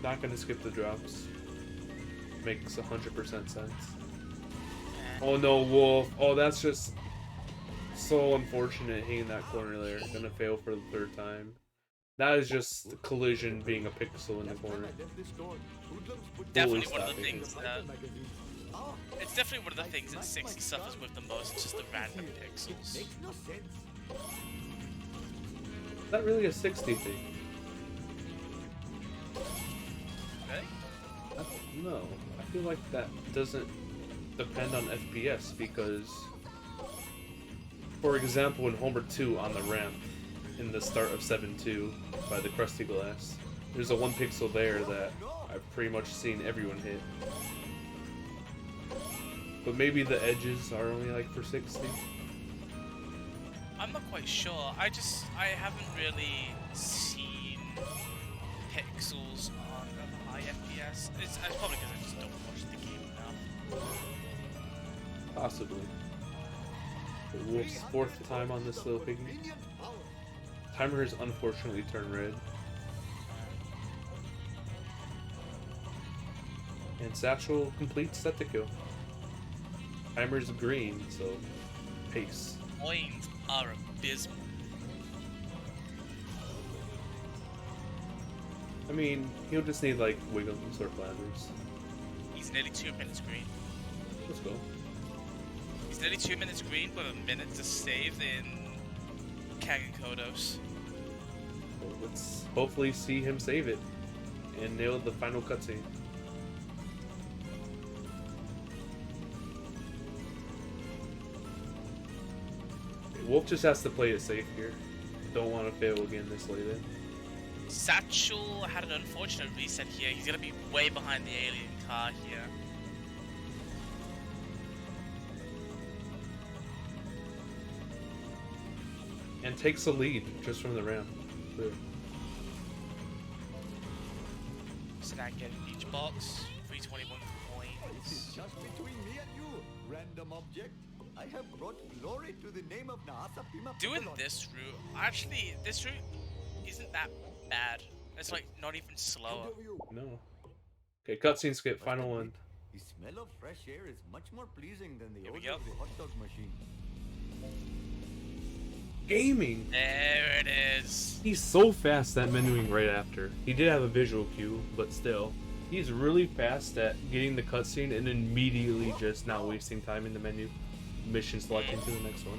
Not gonna skip the drops. Makes 100% sense. Oh no, Wolf. Oh, that's just so unfortunate hitting that corner there. Gonna fail for the 3rd time. That is just collision being a pixel in the corner. Definitely one of the stopping. things that... It's definitely one of the things that 60 suffers with the most, just the random pixels. Makes no sense. Is that really a 60 thing? Really? No. I feel like that doesn't depend on FPS because, for example, in Homer 2 on the ramp, in the start of 7-2 by the crusty glass. There's a 1 pixel there that I've pretty much seen everyone hit. But maybe the edges are only like for 60. I'm not quite sure. I haven't really seen pixels on a high FPS. It's probably because I just don't watch the game enough. Possibly. But Wolf's 4th time on this little piggy. Timer has unfortunately turned red. And Satchel completes set to kill. Timer's green, so pace. Coins are abysmal. I mean, he'll just need like wiggles or flathers. He's nearly 2 minutes green. Let's go. He's nearly 2 minutes green with a minute to save in Kangen Kodos. So let's hopefully see him save it and nail the final cutscene. Wolf just has to play it safe here. Don't want to fail again this late in. Satchel had an unfortunate reset here. He's gonna be way behind the alien car here. And takes the lead just from the ramp. Clear. So now getting each box, 321 This is coins. just between me and you, random object. I have brought glory to the name of Naasa Pima Doing Papillon. this route, actually, this route isn't that bad. It's like not even slower. No. Okay, cutscene skip, final one. The smell of fresh air is much more pleasing than the Here we odor go. of the hot dog machine. Gaming! There it is. He's so fast at menuing right after. He did have a visual cue, but still. He's really fast at getting the cutscene and immediately just not wasting time in the menu. Mission selecting to the next one.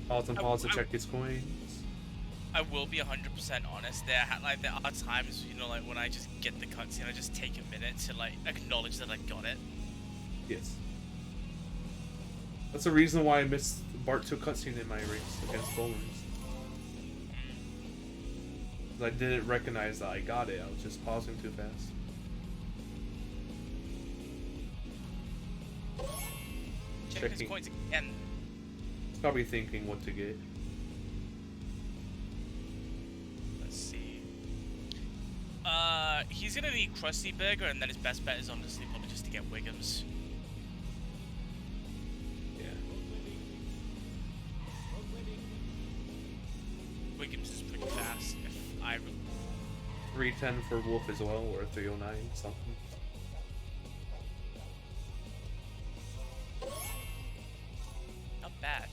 Halt and pause to check his coins. I will be 100% honest. There are times, you know, like when I just get the cutscene, I just take a minute to like acknowledge that I got it. Yes. That's the reason why I missed Bart 2 cutscene in my race against Bowlers. I didn't recognize that I got it. I was just pausing too fast. Check his Checking. coins again. He's probably thinking what to get. Let's see. He's gonna need Krusty Burger, and then his best bet is honestly probably just to get Wiggums. Yeah. Wiggums is pretty fast. If I 310 for Wolf as well, or 309 something. not bad.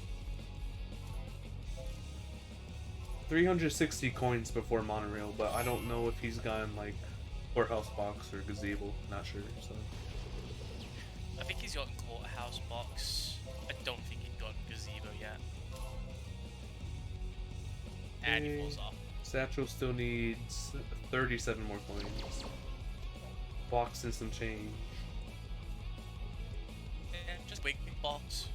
360 coins before monorail, but I don't know if he's gotten like courthouse box or gazebo. Not sure. So I think he's gotten Courthouse Box. I don't think he's gotten Gazebo yet. And he falls off. Satchel still needs 37 more coins. Box and some change. And just big box.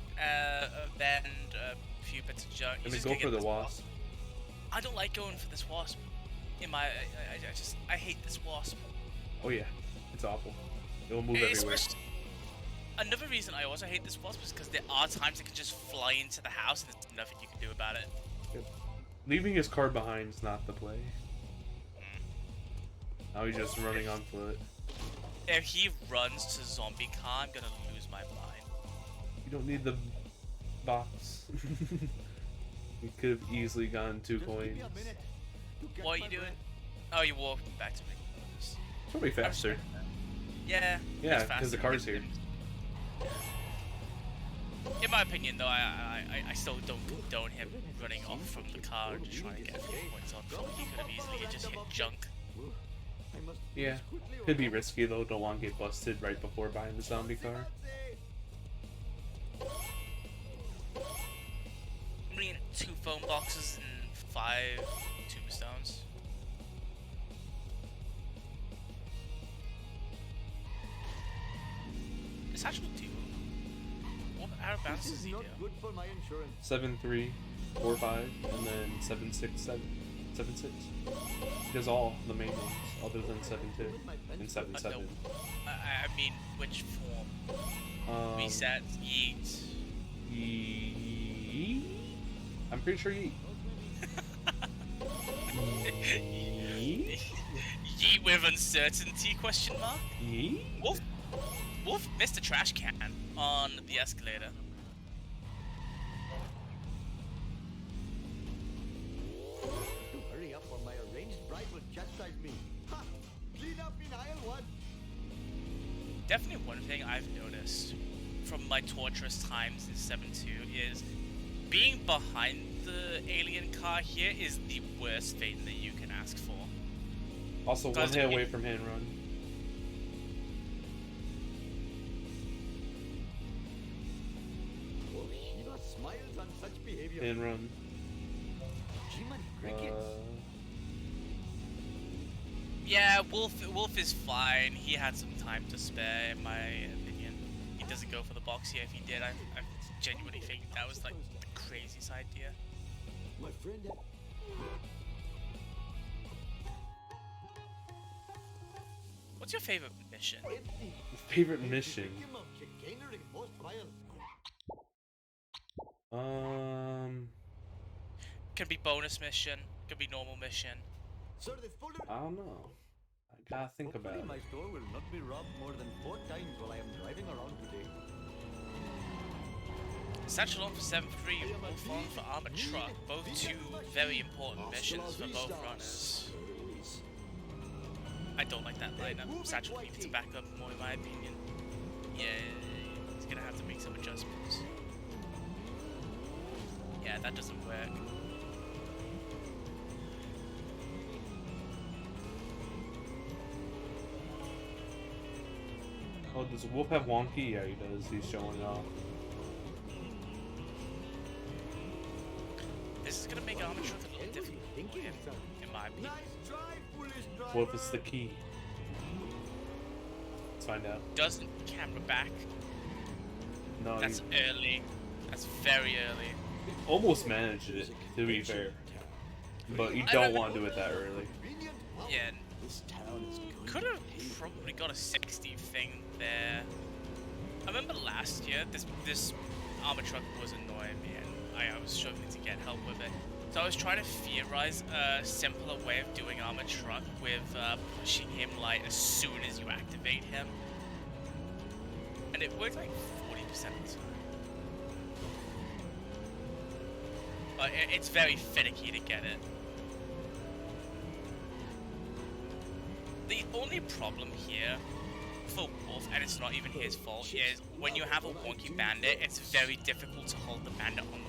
Then a few bits of junk. And He's then just go gonna for get the this wasp. I don't like going for this wasp. I hate this wasp. Oh yeah, it's awful. It will move everywhere. Especially- Another reason I also hate this wasp is because there are times it can just fly into the house and there's nothing you can do about it. Leaving his car behind is not the play. Now he's just running on foot. If he runs to zombie car, I'm gonna lose my mind. You don't need the box. He could have easily gotten 2 Just give coins. me a minute to catch What are my you doing? breath. Oh, you're walking back to me. Probably faster. Yeah. Yeah, it's 'cause the faster. car's here. In my opinion, though, I still don't condone him running off from the car and just trying to get a few points on foot. He could have easily just hit junk. I must Yeah, finish quickly or could be else- risky though. Don't want to get busted right before buying the zombie car. I'm gonna get 2 phone boxes and 5 tombstones. It's actually 2. What out of bounds This does is he do? not good for my insurance. 7-3. 4-5, and then 7-6-7. 7-6. He does all the main ones, other than 7-2 and 7-7. No. I mean, which form? Reset, yeet. Yeet? I'm pretty sure yeet. Yeet? Yeet with uncertainty, question mark? Yeet? Wolf missed a trash can on the escalator. Hurry up or my arranged bride will chastise me. Ha! Clean up in aisle 1. Definitely one thing I've noticed from my torturous times in 7-2 is being behind the alien car here is the worst fate that you can ask for. Also, one hit away from hit and run. Oh, Shiva smiles on such behavior. Hit and run. Jiminy crickets. Yeah, Wolf is fine. He had some time to spare, in my opinion. He doesn't go for the box here. If he did, I genuinely think that was like the craziest idea. My friend. What's your favorite mission? Favorite mission? Could be bonus mission. Could be normal mission. Sir, this folder. I don't know. I gotta think about Hopefully it. my store will not be robbed more than 4 times while I am driving around today. Satchel on for 7-3, Wolf on for Armored Truck. Both two very important missions for both runners. I don't like that lineup. Satchel needs to back up more in my opinion. Yeah, he's gonna have to make some adjustments. Yeah, that doesn't work. Oh, does Wolf have wonky? Yeah, he does. He's showing it off. This is gonna make Armored Truck a little difficult for him, in my opinion. Wolf is the key. Let's find out. Doesn't camera back. No, That's he early. That's very early. almost managed it, to be fair. But you don't want to do it that early. Yeah, could have probably got a 60 thing there. I remember last year, this armor truck was annoying me, and I was struggling to get help with it. So I was trying to theorize a simpler way of doing armor truck with pushing him like as soon as you activate him, and it worked like 40% of the time. But it's very finicky to get it. The only problem here for Wolf, and it's not even his fault, is when you have a wonky bandit, it's very difficult to hold the bandit on the wall.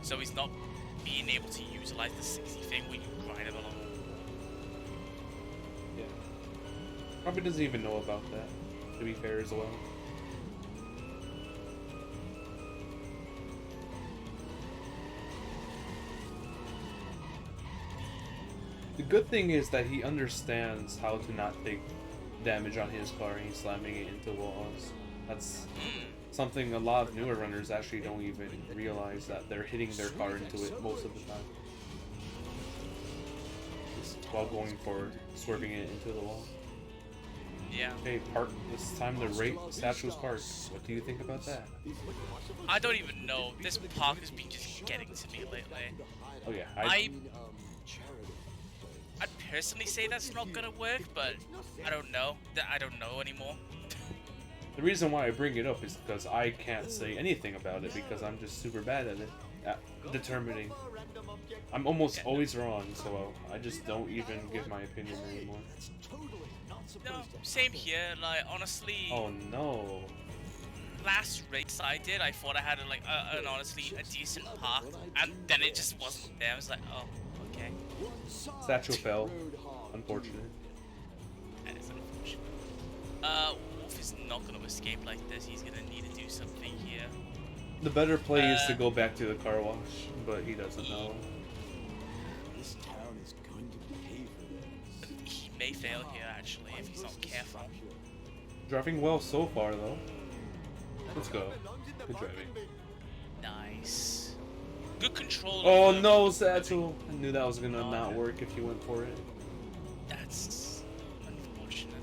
So he's not being able to utilize the 60 thing when you grind him along. Yeah. Probably doesn't even know about that, to be fair as well. The good thing is that he understands how to not take damage on his car and he's slamming it into walls. That's something a lot of newer runners actually don't even realize, that they're hitting their car into it most of the time. While going forward, swerving it into the wall. Yeah. Okay, park. It's time to rate Satchel's Park. What do you think about that? I don't even know. This park has been just getting to me lately. Oh yeah, I'd personally say that's not gonna work, but I don't know. I don't know anymore. The reason why I bring it up is because I can't say anything about it because I'm just super bad at it, at determining. I'm almost always wrong, so I just don't even give my opinion anymore. No, same here. Like honestly, Oh no. last race I did, I thought I had an honestly a decent park, and then it just wasn't there. I was like, oh, okay. Satchel fell. Unfortunate. That is unfortunate. Wolf is not gonna escape like this. He's gonna need to do something here. The better play is to go back to the car wash, but he doesn't know. This town is going to pay for this. He may fail here, actually, if he's not careful. Driving well so far, though. Let's go. Good driving. Nice. Good control. Oh of the- no, Satchel! I knew that was gonna not work if you went for it. That's unfortunate.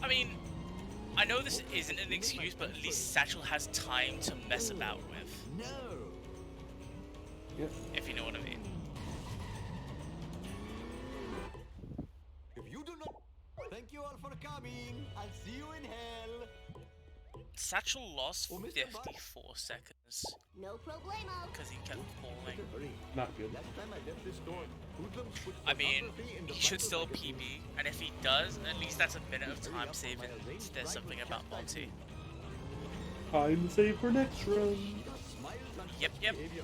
I mean, I know this isn't an excuse, but at least Satchel has time to mess about with. No. Yep. If you know what I mean. If you do not, thank you all for coming. I'll see you in hell. Satchel lost Oh, Mr. Bot. 54 seconds No problemo. because he kept falling. Hurry. Not good. Last time I left this store, hoodlums put I mean, pornography in the he should bundle still packet. PB, and if he does, at least that's a minute of time saving. There's something about Monty. Time to save for next run. Smiles on Yep, such yep. behavior.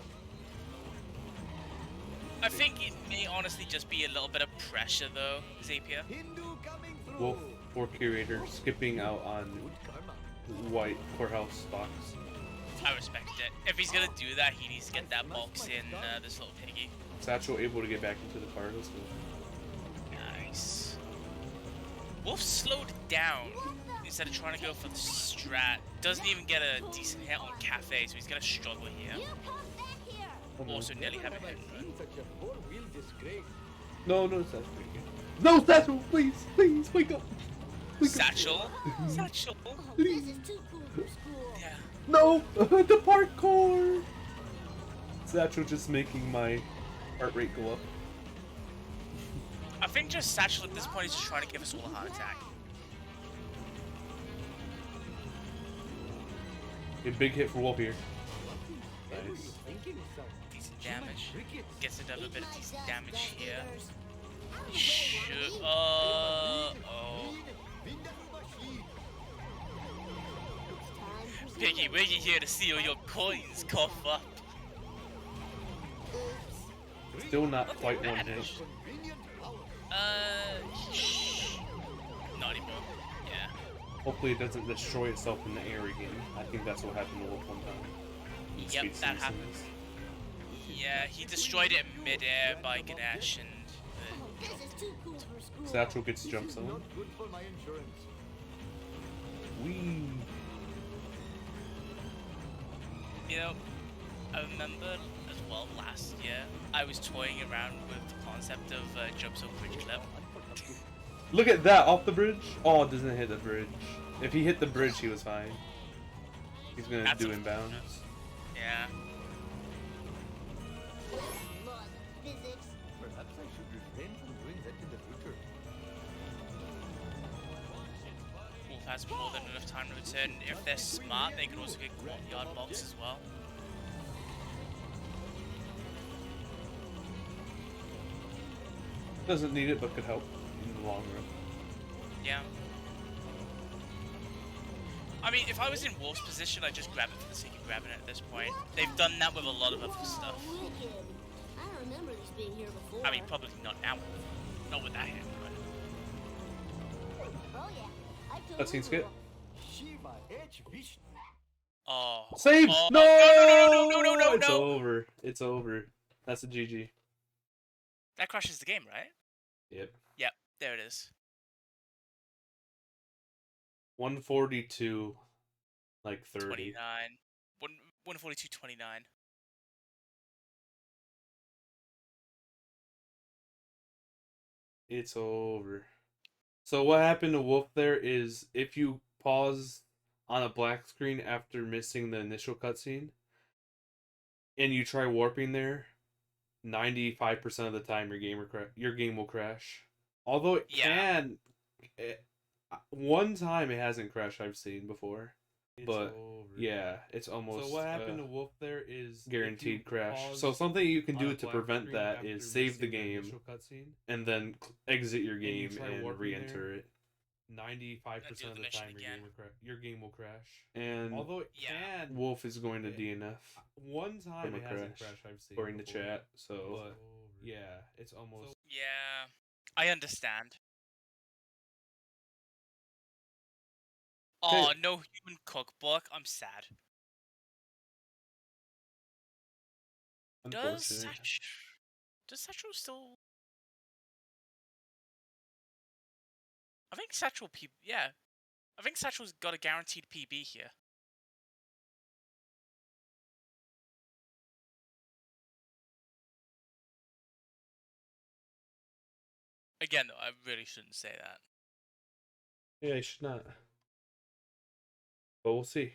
I think it may honestly just be a little bit of pressure, though, Zapier. Hindu coming through. Wolf or curator skipping out on Good karma. white courthouse box. I respect it. If he's gonna do that, he needs to get that box in this little piggy. Satchel able to get back into the car. Let's go. Nice. Wolf slowed down instead of trying to go for the strat. Doesn't even get a decent hit on Cafe, so he's gonna struggle here. You come back here. Also nearly have a hit. I've seen such a four-wheel disgrace. No, no, Satchel. No, Satchel, please, please, wake up. Satchel? Satchel? Oh, this is too cool for school. Yeah. No, the parkour. Satchel just making my heart rate go up. I think just Satchel at this point is just trying to give us all a heart attack. A big hit for Wolf here. What were you Nice. thinking, son? Decent damage. Crickets. Gets it up a bit of decent damage here. Out of the way, Should, Lucky. oh. Vindaloo machine. Time for Piggy, some- we're here to see all your coins cough up. Oops. Still not quite one hit. Convenient power. Shh. Not anymore. Yeah. Hopefully it doesn't destroy itself in the air again. I think that's what happened to Wolf one time. Yep, Speed that Simpsons. happened. Yeah, he destroyed it in midair by Ganesh and. Oh, this is too cool for school. Satchel gets This jump is zone. not good for my insurance. Wee. You know, I remember as well last year, I was toying around with the concept of jump zone bridge clip. Look at that off the bridge. Oh, it doesn't hit the bridge. If he hit the bridge, he was fine. He's gonna That's do unfortunate. inbounds. Yeah. Lord, physics. Perhaps I should refrain from doing that in the future. Wolf has more than enough time to return. If they're smart, they can also get courtyard box as well. Doesn't need it, but could help in the long run. Yeah. I mean, if I was in Wolf's position, I'd just grab it for the sake of grabbing it at this point. They've done that with a lot of other stuff. Wicked. I don't remember these being here before. I mean, probably not now. Not with that hand, but... Oh yeah. I told Cutscene skip. Shiva H. Vishnu. Oh. Save! Oh, No! no, It's no! over. It's over. That's a GG. That crashes the game, right? Yep. Yep, there it is. 142, like 30. 29. 142.29. It's over. So what happened to Wolf there is if you pause on a black screen after missing the initial cutscene and you try warping there, 95% of the time your game will crash. Although it Yeah. can, one time it hasn't crashed I've seen before. But yeah, it's almost. So what happened to Wolf there is guaranteed if you crash. pause So something you can on do a to black prevent screen that after is save the missing game initial cutscene, and then exit your you game try and warping re-enter there, it. 95% of the the mission time again. your game will crash. And Although it Yeah. can, Wolf is going to it- DNF one time from a it hasn't crash, crashed I've seen according to before. chat. So But yeah, it's almost Yeah. I understand. Oh, no human cookbook. I'm sad. Does unfortunate. Satchel still I think Satchel yeah. I think Satchel's got a guaranteed PB here. Again, though, I really shouldn't say that. Yeah, you should not. But we'll see.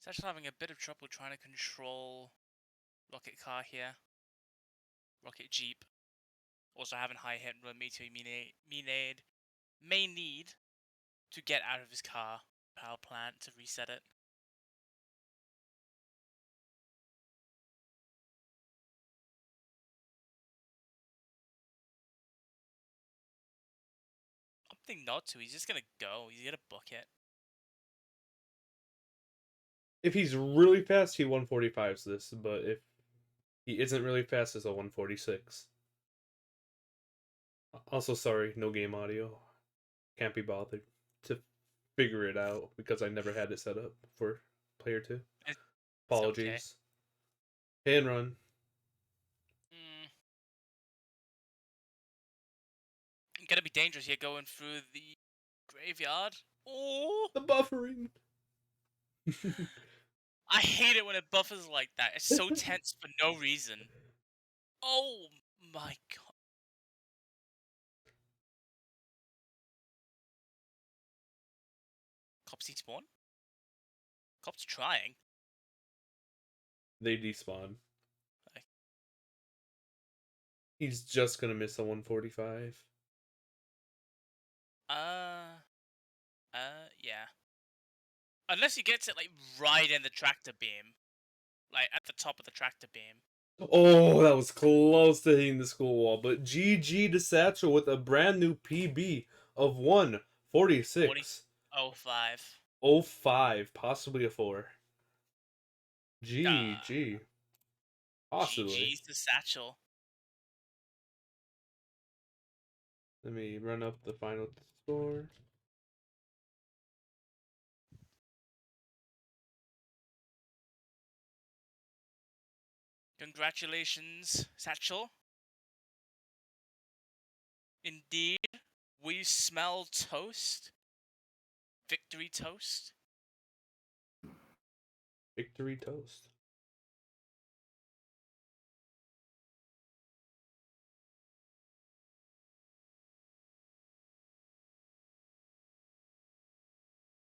Satchel having a bit of trouble trying to control Rocket Car here. Rocket Jeep. Also having high hit and run meter may need to get out of his car power plant to reset it. I'm thinking not to. He's just gonna go. He's gonna book it. If he's really fast, he 145s this, but if he isn't really fast, it's a 146. Also, sorry, no game audio. Can't be bothered to figure it out because I never had it set up for player 2. It's Apologies. Okay. Hit and run. Gonna be dangerous here going through the graveyard. Oh! The buffering! I hate it when it buffers like that. It's so tense for no reason. Oh my god. Cops despawn? Cops trying. They despawn. Okay. He's just gonna miss a 145. Yeah. Unless he gets it, like, right in the tractor beam. Like, at the top of the tractor beam. Oh, that was close to hitting the school wall, but GG to Satchel with a brand new PB of 146. 05. 05, possibly a 4. GG. Possibly. GG's to Satchel. Let me run up the final score. Congratulations, Satchel. Indeed, we smell toast. Victory toast. Victory toast.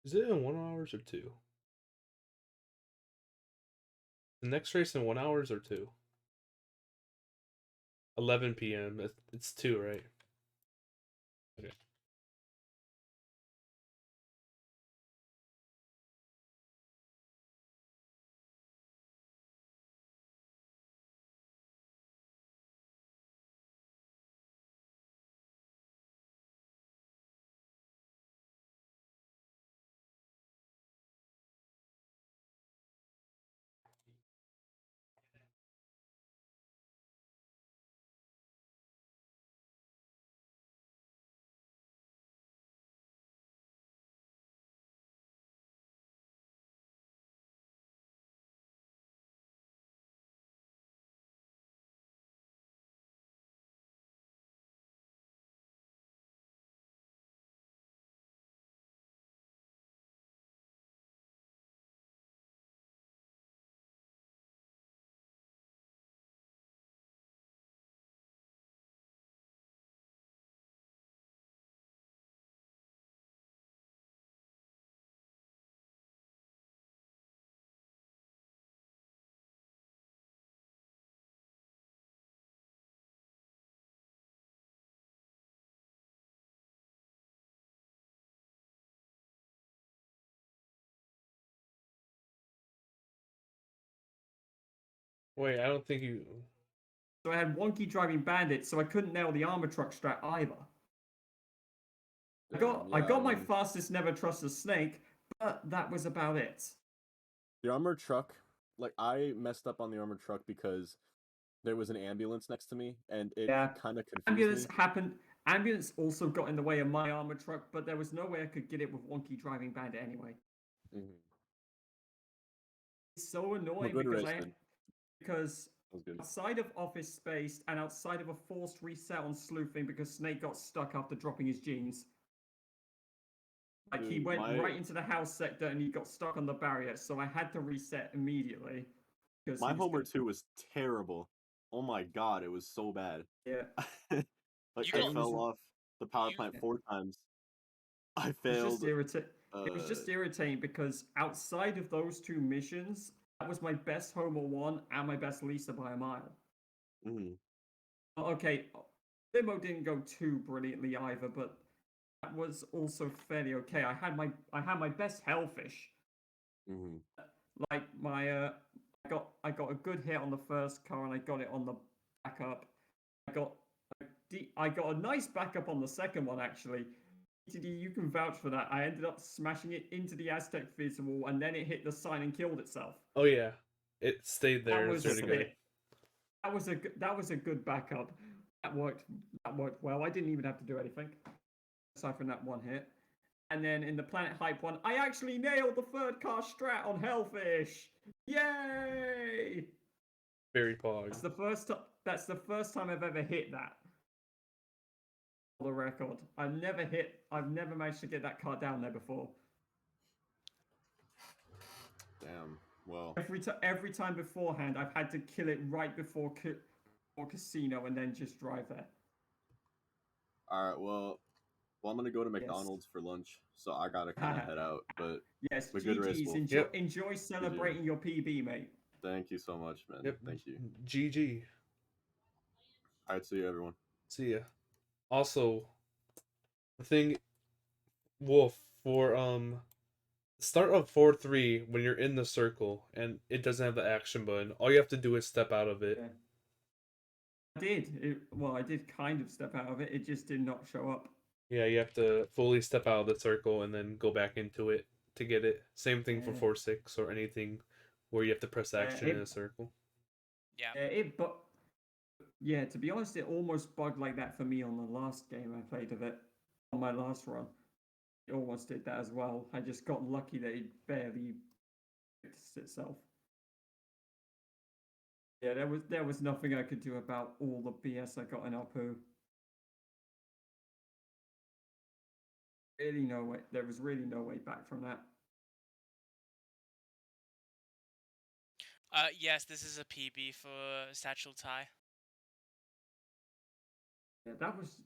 Is it in 1 hours or 2? The next race in 1 hours or 2? 11 p.m. It's 2, right? Okay. Wait, I don't think you... So I had wonky driving bandit, so I couldn't nail the armor truck strat either. I got my fastest never trust a snake, but that was about it. The armored truck, like I messed up on the armored truck because there was an ambulance next to me, and it Yeah. kind of confused Ambulance me. happened. Ambulance also got in the way of my armor truck, but there was no way I could get it with wonky driving bandit anyway. Mm-hmm. It's so Well, annoying good because race, man. because That was good. outside of office space and outside of a forced reset on sleuthing because Snake got stuck after dropping his jeans. Like he Dude, went right into the house sector and he got stuck on the barrier, so I had to reset immediately. Because my he was Homer gonna- 2 was terrible. Oh my god, it was so bad. Yeah. Like You I got- fell off the power you- plant 4 times. I It was just failed. It was just irritating because outside of those two missions, that was my best Homer 1 and my best Lisa by a mile. Mhm. Okay, Limo didn't go too brilliantly either, but that was also fairly okay. I had my best Hellfish. Mhm. Like my I got a good hit on the first car and I got it on the backup. I got a nice backup on the second one actually. TD, you can vouch for that. I ended up smashing it into the Aztec Theater wall and then it hit the sign and killed itself. Oh yeah, it stayed there. That It's was really good. that was a good backup. That worked well. I didn't even have to do anything aside from that one hit. And then in the Planet Hype one, I actually nailed the third car strat on Hellfish. Yay! Very pog. That's the first time I've ever hit that. For the record, I've never managed to get that car down there before. Damn. Well. Every time beforehand, I've had to kill it right before casino and then just drive there. All right. Well, I'm gonna go to McDonald's for lunch, so I gotta kind of head out. But yes, but good race, GG's. Wolf. Enjoy celebrating your PB, mate. Thank you so much, man. Yep. Thank you. GG. All right. See you, everyone. See ya. Also, the thing, Wolf, for start of 4-3 when you're in the circle and it doesn't have the action button. All you have to do is step out of it. Yeah. I did kind of step out of it. It just did not show up. Yeah, you have to fully step out of the circle and then go back into it to get it. Same thing for 4-6 or anything where you have to press action in a circle. Yeah. To be honest, it almost bugged like that for me on the last game I played of it. On my last run. It almost did that as well. I just got lucky that it barely fixed itself. Yeah, there was nothing I could do about all the BS I got in Apu. Really no way. There was really no way back from that. Yes, this is a PB for Satchel Tie. Yeah, that was.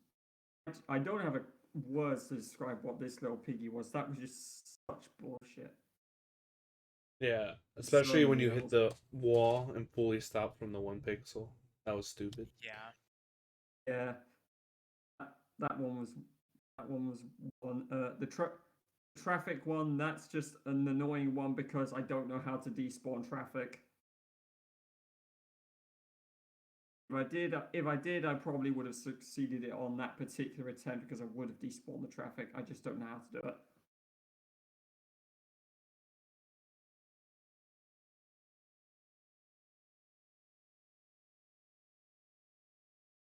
I don't have words to describe what this little piggy was. That was just such bullshit. Yeah, especially when you hit the wall and fully stop from the 1 pixel. That was stupid. Yeah. Yeah. That one was one. The traffic one, that's just an annoying one because I don't know how to despawn traffic. If I did, I probably would have succeeded it on that particular attempt because I would have despawned the traffic. I just don't know how to do it.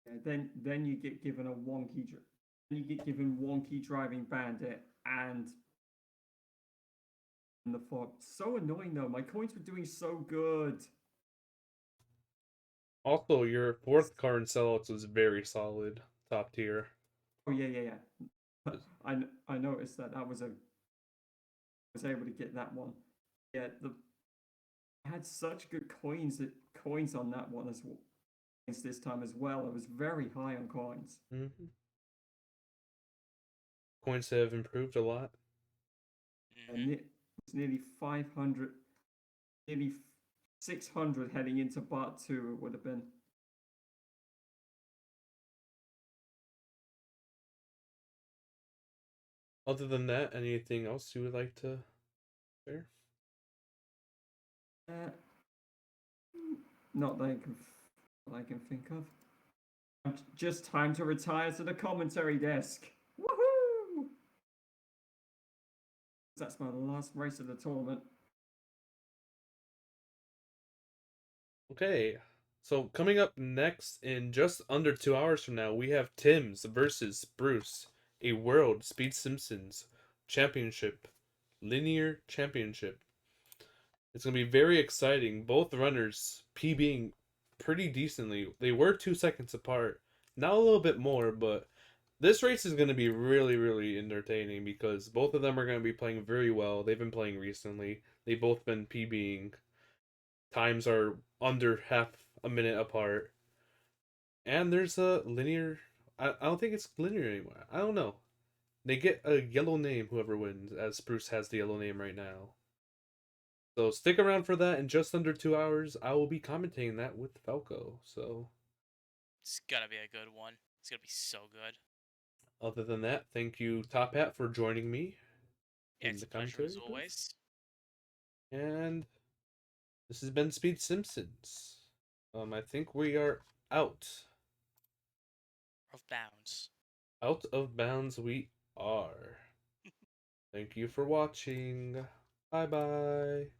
Yeah, then you get given a wonky. You get given wonky driving bandit and the fog. So annoying though. My coins were doing so good. Also, your 4th car in sellouts was very solid, top tier. Oh yeah. I noticed that. I was able to get that one. Yeah, I had such good coins on that one as well. This time as well. I was very high on coins. Mm-hmm. Coins have improved a lot. And it was nearly 500, nearly 600 heading into part 2. It would have been. Other than that, anything else you would like to share? Not that I can I can think of. Just time to retire to the commentary desk. Woohoo! That's my last race of the tournament. Okay, so coming up next in just under 2 hours from now, we have Tim's versus Bruce, a World Speed Simpsons Championship, Linear Championship. It's going to be very exciting. Both runners PBing pretty decently. They were 2 seconds apart. Now a little bit more, but this race is going to be really, really entertaining because both of them are going to be playing very well. They've been playing recently. They've both been PBing. Times are under half a minute apart. And there's a linear. I don't think it's linear anymore. I don't know. They get a yellow name, whoever wins, as Bruce has the yellow name right now. So stick around for that. In just under 2 hours, I will be commentating that with Falco. So It's gonna be a good one. It's gonna be so good. other than that, thank you, Top Hat, for joining me Yeah, in it's the a pleasure as commentary booth. always. And this has been Speed Simpsons. I think we are out. Of bounds. Out of bounds we are. Thank you for watching. Bye bye.